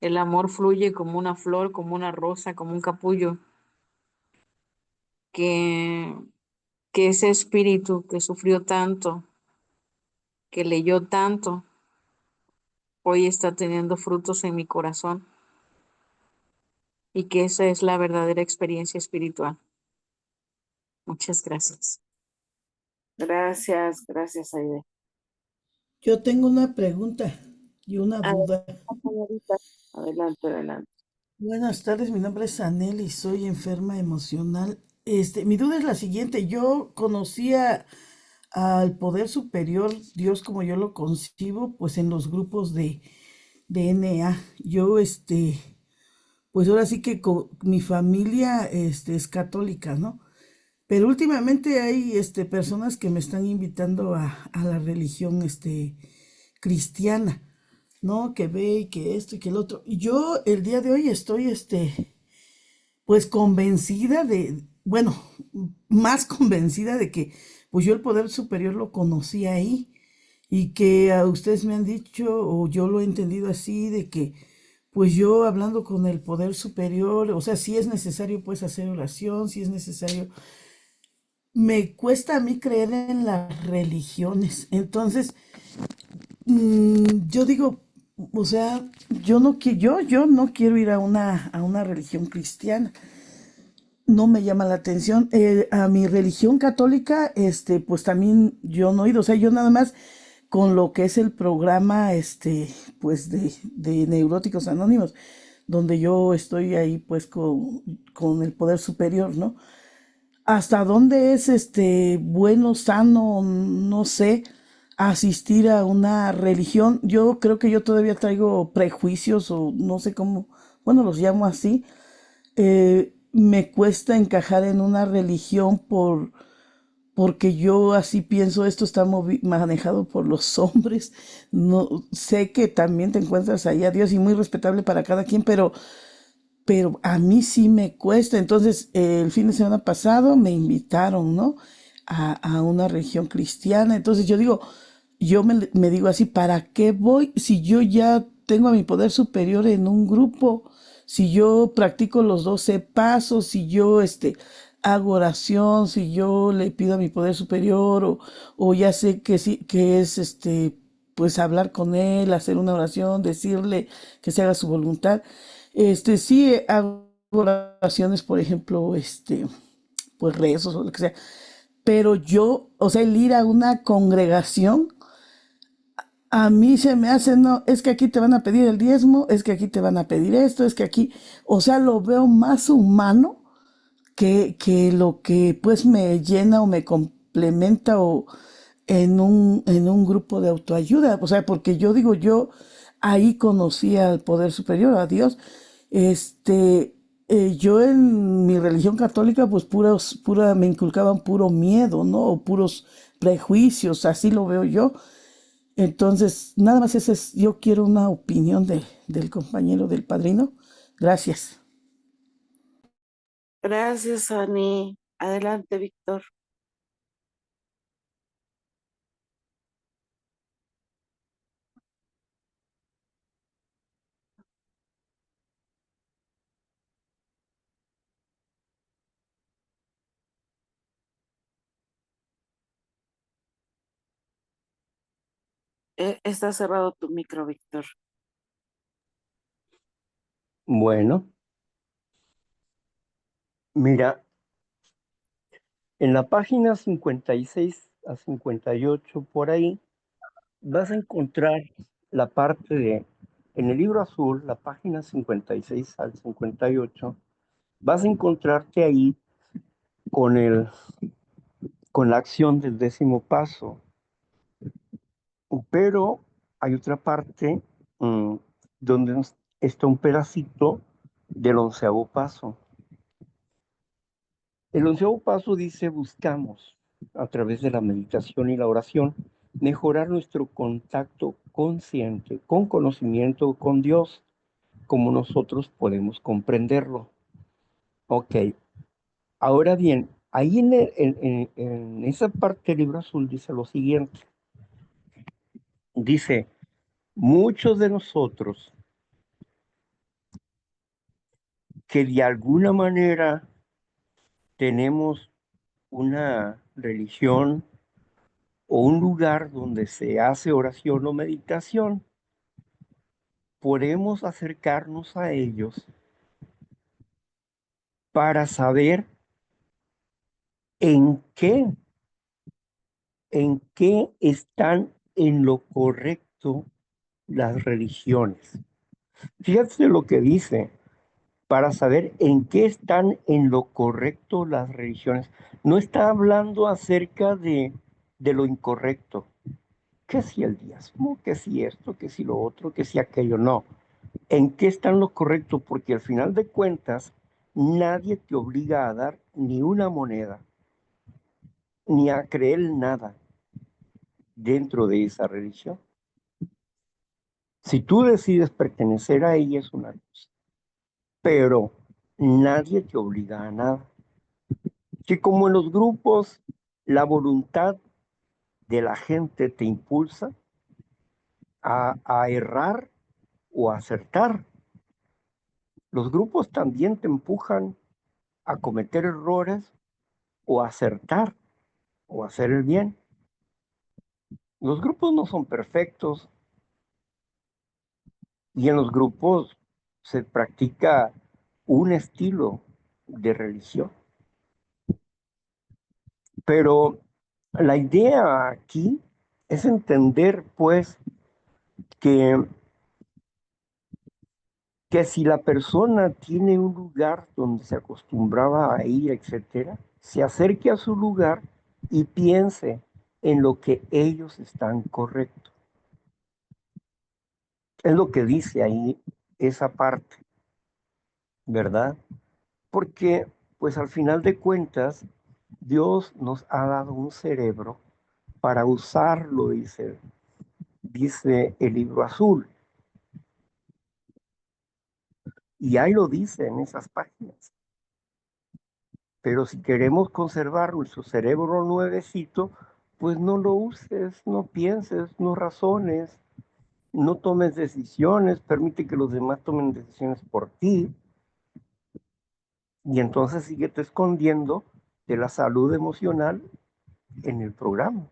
el amor fluye como una flor, como una rosa, como un capullo, que, que ese espíritu que sufrió tanto, que leyó tanto, hoy está teniendo frutos en mi corazón y que esa es la verdadera experiencia espiritual. Muchas gracias. Gracias, Aide. Yo tengo una pregunta y una Adelante, duda. señorita. Adelante. Buenas tardes, mi nombre es Anel y soy enferma emocional. Mi duda es la siguiente. Yo conocía al poder superior, Dios como yo lo concibo, pues en los grupos de NA. Yo, pues ahora sí que mi familia, es católica, ¿no? Pero últimamente hay, personas que me están invitando a la religión, cristiana, ¿no? Que ve y que esto y que el otro. Y yo el día de hoy estoy, pues convencida bueno, más convencida de que, pues yo el poder superior lo conocí ahí y que a ustedes me han dicho, o yo lo he entendido así, de que, pues yo hablando con el poder superior, o sea, si es necesario, pues hacer oración, si es necesario. Me cuesta a mí creer en las religiones. Entonces, yo digo, o sea, yo no quiero ir a una religión cristiana. No me llama la atención. A mi religión católica, pues también yo no he ido. O sea, yo nada más con lo que es el programa, pues de Neuróticos Anónimos, donde yo estoy ahí, pues con el poder superior, ¿no? Hasta dónde es bueno, sano, no sé, asistir a una religión. Yo creo que yo todavía traigo prejuicios o no sé cómo, bueno, los llamo así. Me cuesta encajar en una religión porque yo así pienso, esto está manejado por los hombres. No sé que también te encuentras ahí a Dios y muy respetable para cada quien, pero a mí sí me cuesta. Entonces, el fin de semana pasado me invitaron, ¿no? A una religión cristiana. Entonces yo digo, yo me digo así, ¿para qué voy si yo ya tengo a mi poder superior en un grupo? Si yo practico los 12 pasos, si yo hago oración, si yo le pido a mi poder superior, o ya sé que sí, que es pues hablar con él, hacer una oración, decirle que se haga su voluntad. Sí hago oraciones, por ejemplo, pues rezos o lo que sea, pero yo, o sea, el ir a una congregación, a mí se me hace, no, es que aquí te van a pedir el diezmo, es que aquí te van a pedir esto, es que aquí, o sea, lo veo más humano que lo que pues me llena o me complementa o en un grupo de autoayuda. O sea, porque yo digo, yo ahí conocí al poder superior, a Dios. Yo en mi religión católica, pues me inculcaban puro miedo, ¿no? O puros prejuicios, así lo veo yo. Entonces, nada más yo quiero una opinión del compañero del padrino. Gracias. Gracias, Ani. Adelante, Víctor. Está cerrado tu micro, Víctor. Bueno, mira, en la página 56 a 58 por ahí, vas a encontrar la parte de, en el libro azul, la página 56 al 58, vas a encontrarte ahí con con la acción del 10º paso. Pero hay otra parte donde está un pedacito del 11º paso. El 11º paso dice: buscamos, a través de la meditación y la oración, mejorar nuestro contacto consciente, con conocimiento con Dios, como nosotros podemos comprenderlo. Ok, ahora bien, ahí en esa parte del libro azul dice lo siguiente. Dice: muchos de nosotros que de alguna manera tenemos una religión o un lugar donde se hace oración o meditación, podemos acercarnos a ellos para saber en qué están en lo correcto las religiones. Fíjate lo que dice: para saber en qué están en lo correcto las religiones. No está hablando acerca de lo incorrecto. Que si el diezmo, que si esto, que si lo otro, que si aquello. No. ¿En qué están lo correcto? Porque al final de cuentas, nadie te obliga a dar ni una moneda, ni a creer nada dentro de esa religión. Si tú decides pertenecer a ella es una cosa, pero nadie te obliga a nada. Que como en los grupos, la voluntad de la gente te impulsa a errar o a acertar. Los grupos también te empujan a cometer errores o a acertar o a hacer el bien. Los grupos no son perfectos y en los grupos se practica un estilo de religión. Pero la idea aquí es entender, pues, que si la persona tiene un lugar donde se acostumbraba a ir, etcétera, se acerque a su lugar y piense en lo que ellos están correctos. Es lo que dice ahí esa parte, ¿verdad? Porque, pues al final de cuentas, Dios nos ha dado un cerebro para usarlo, dice el libro azul. Y ahí lo dice en esas páginas. Pero si queremos conservar nuestro cerebro nuevecito, pues no lo uses, no pienses, no razones, no tomes decisiones, permite que los demás tomen decisiones por ti. Y entonces síguete escondiendo de la salud emocional en el programa,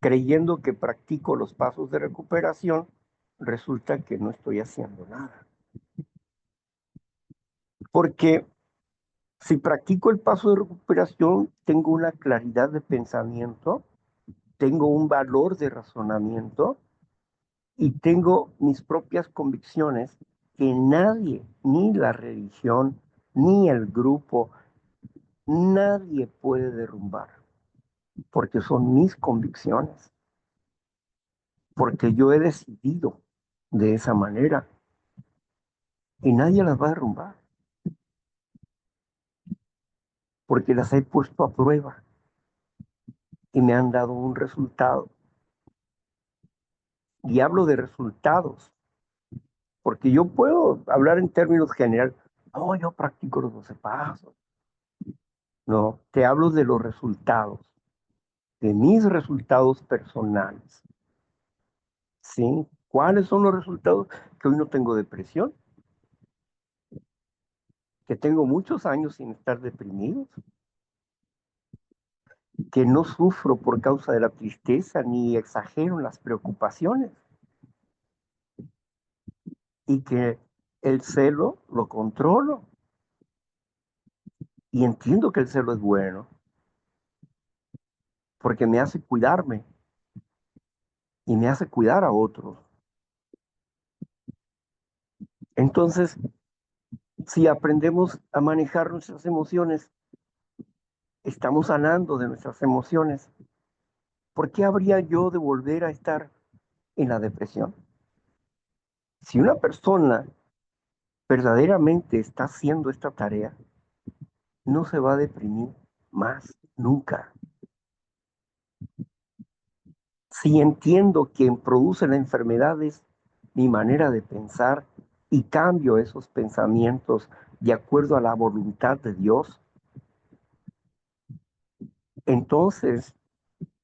creyendo que practico los pasos de recuperación, resulta que no estoy haciendo nada. Porque si practico el paso de recuperación, tengo una claridad de pensamiento, tengo un valor de razonamiento y tengo mis propias convicciones que nadie, ni la religión, ni el grupo, nadie puede derrumbar, porque son mis convicciones, porque yo he decidido de esa manera y nadie las va a derrumbar, porque las he puesto a prueba y me han dado un resultado. Y hablo de resultados, porque yo puedo hablar en términos generales. No, yo practico los 12 pasos. No, te hablo de los resultados, de mis resultados personales. ¿Sí? ¿Cuáles son los resultados? Que hoy no tengo depresión, que tengo muchos años sin estar deprimido, que no sufro por causa de la tristeza ni exagero en las preocupaciones y que el celo lo controlo y entiendo que el celo es bueno porque me hace cuidarme y me hace cuidar a otros. Entonces, si aprendemos a manejar nuestras emociones, estamos sanando de nuestras emociones. ¿Por qué habría yo de volver a estar en la depresión? Si una persona verdaderamente está haciendo esta tarea, no se va a deprimir más nunca. Si entiendo que produce la enfermedad es mi manera de pensar y cambio esos pensamientos de acuerdo a la voluntad de Dios, entonces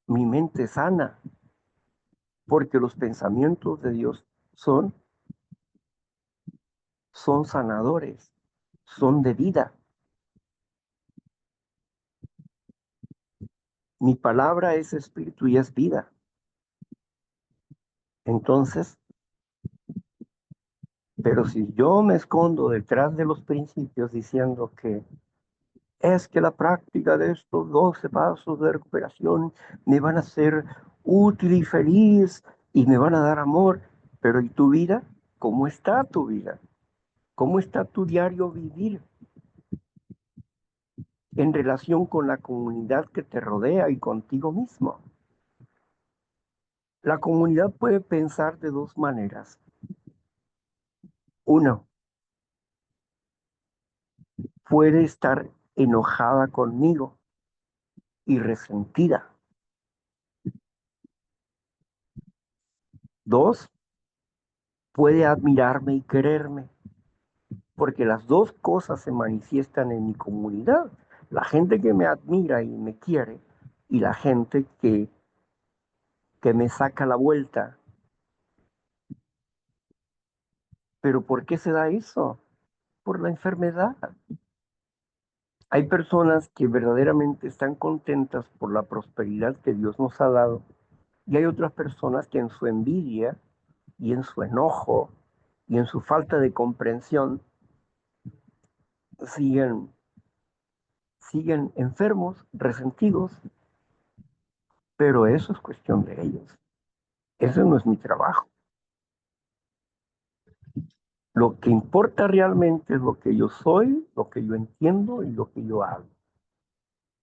mi mente es sana, porque los pensamientos de Dios son sanadores, son de vida. Mi palabra es espíritu y es vida. Entonces, pero si yo me escondo detrás de los principios diciendo que es que la práctica de estos 12 pasos de recuperación me van a hacer útil y feliz y me van a dar amor, pero ¿y tu vida? ¿Cómo está tu vida? ¿Cómo está tu diario vivir en relación con la comunidad que te rodea y contigo mismo? La comunidad puede pensar de dos maneras. Uno, puede estar enojada conmigo y resentida. Dos, puede admirarme y quererme, porque las dos cosas se manifiestan en mi comunidad. La gente que me admira y me quiere y la gente que me saca la vuelta. ¿Pero por qué se da eso? Por la enfermedad. Hay personas que verdaderamente están contentas por la prosperidad que Dios nos ha dado y hay otras personas que en su envidia y en su enojo y en su falta de comprensión siguen enfermos, resentidos, pero eso es cuestión de ellos. Eso no es mi trabajo. Lo que importa realmente es lo que yo soy, lo que yo entiendo y lo que yo hago,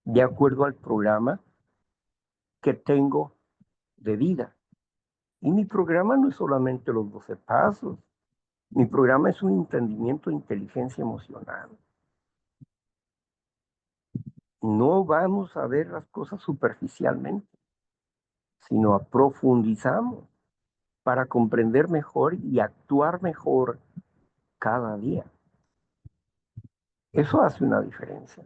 de acuerdo al programa que tengo de vida. Y mi programa no es solamente los 12 pasos, mi programa es un entendimiento de inteligencia emocional. No vamos a ver las cosas superficialmente, sino profundizamos para comprender mejor y actuar mejor cada día. Eso hace una diferencia.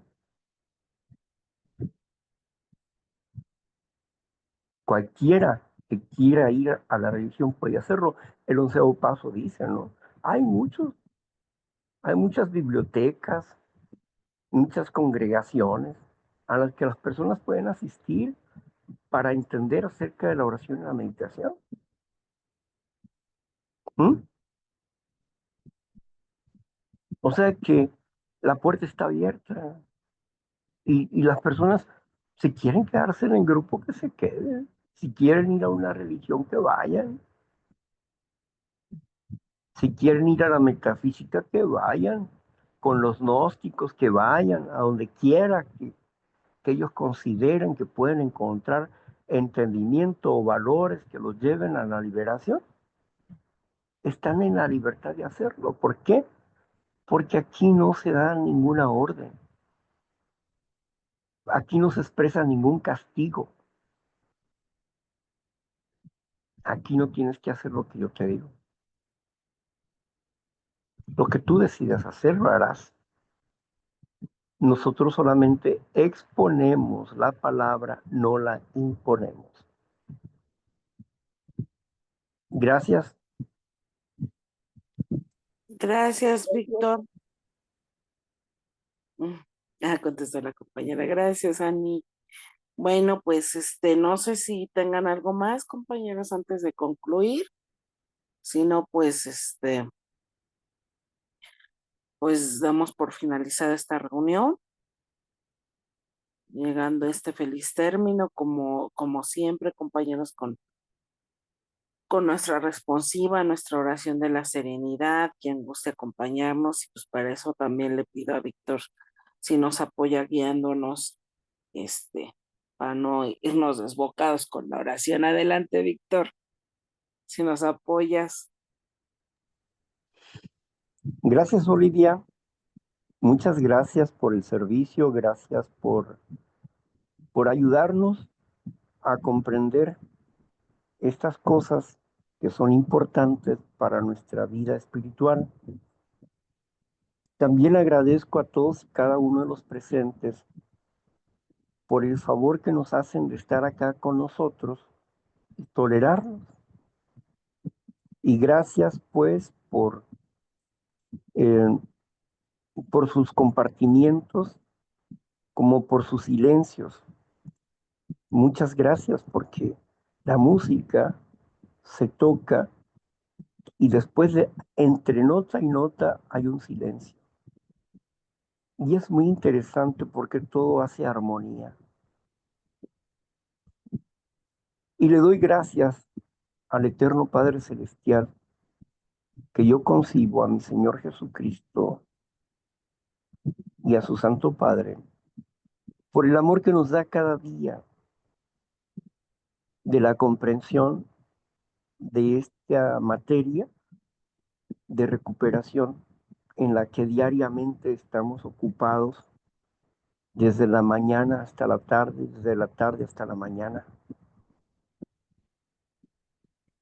Cualquiera que quiera ir a la religión puede hacerlo. El 11º paso dice, ¿no? Hay muchas bibliotecas, muchas congregaciones a las que las personas pueden asistir para entender acerca de la oración y la meditación. ¿Mm? O sea que la puerta está abierta y las personas, si quieren quedarse en el grupo, que se queden. Si quieren ir a una religión, que vayan. Si quieren ir a la metafísica, que vayan. Con los gnósticos, que vayan a donde quiera que ellos consideren que pueden encontrar entendimiento o valores que los lleven a la liberación. Están en la libertad de hacerlo. ¿Por qué? Porque aquí no se da ninguna orden. Aquí no se expresa ningún castigo. Aquí no tienes que hacer lo que yo te digo. Lo que tú decidas hacer, lo harás. Nosotros solamente exponemos la palabra, no la imponemos. Gracias. Gracias, Víctor. Contestó la compañera. Gracias, Ani. Bueno, pues no sé si tengan algo más, compañeros, antes de concluir. Si no, pues damos por finalizada esta reunión, llegando a este feliz término, como siempre, compañeros, con nuestra responsiva, nuestra oración de la serenidad, quien guste acompañarnos, y pues para eso también le pido a Víctor si nos apoya guiándonos, para no irnos desbocados con la oración. Adelante, Víctor, si nos apoyas. Gracias, Olivia. Muchas gracias por el servicio, gracias por ayudarnos a comprender estas cosas que son importantes para nuestra vida espiritual. También agradezco a todos y cada uno de los presentes por el favor que nos hacen de estar acá con nosotros y tolerarnos. Y gracias pues por sus compartimientos como por sus silencios. Muchas gracias, porque la música se toca y después de entre nota y nota hay un silencio. Y es muy interesante porque todo hace armonía. Y le doy gracias al Eterno Padre Celestial que yo concibo a mi Señor Jesucristo y a su Santo Padre por el amor que nos da cada día de la comprensión de esta materia de recuperación en la que diariamente estamos ocupados desde la mañana hasta la tarde, desde la tarde hasta la mañana.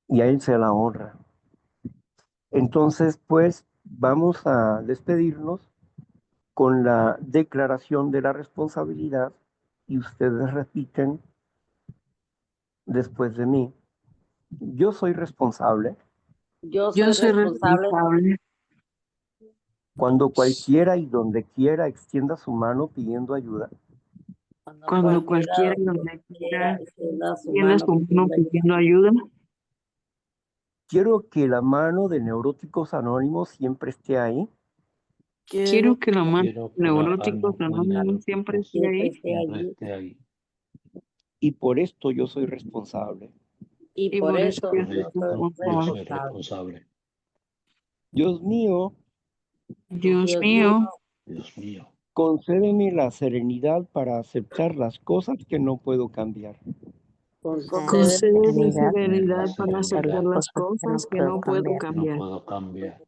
Y a Él se la honra. Entonces, pues, vamos a despedirnos con la declaración de la responsabilidad y ustedes repiten después de mí. Yo soy responsable Yo soy responsable cuando cualquiera y donde quiera extienda su mano pidiendo ayuda. Cuando cualquiera y donde quiera extienda su tiene su mano pidiendo ayuda. Quiero que la mano de Neuróticos Anónimos siempre esté ahí. Quiero que la mano Quiero de que la Neuróticos mano de Anónimos siempre Neuróticos esté ahí. siempre esté ahí. Y por esto yo soy responsable. Y por eso Por yo soy esto yo soy responsable. responsable. Dios mío, Dios mío, Dios mío, concédeme la serenidad para aceptar las cosas que no puedo cambiar. concédeme serenidad la para aceptar las cosas que no puedo no cambiar. puedo cambiar.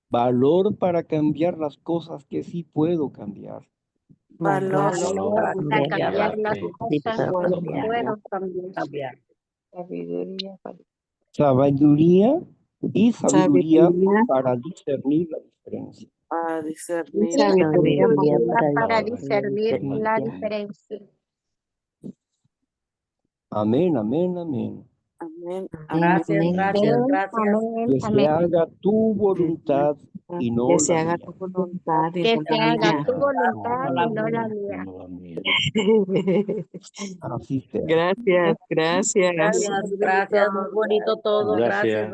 Valor para cambiar las cosas que sí puedo cambiar. Valor Valor Para para cambiar las que cosas sí que puedo no cambiar. puedo cambiar. Sabiduría y sabiduría Sabiduría, para discernir la diferencia. para y discernir. sabiduría Para Para discernir discernir la la diferencia. Amén, amén, amén. Amén. Gracias, gracias, Amén, gracias. amén, Que se amén. haga tu voluntad y no que se la haga mía. tu voluntad y Que no se la haga mía. tu voluntad y no la y mía. no la mía. Así sea. Gracias, gracias. Gracias, gracias. Muy bonito todo. Gracias.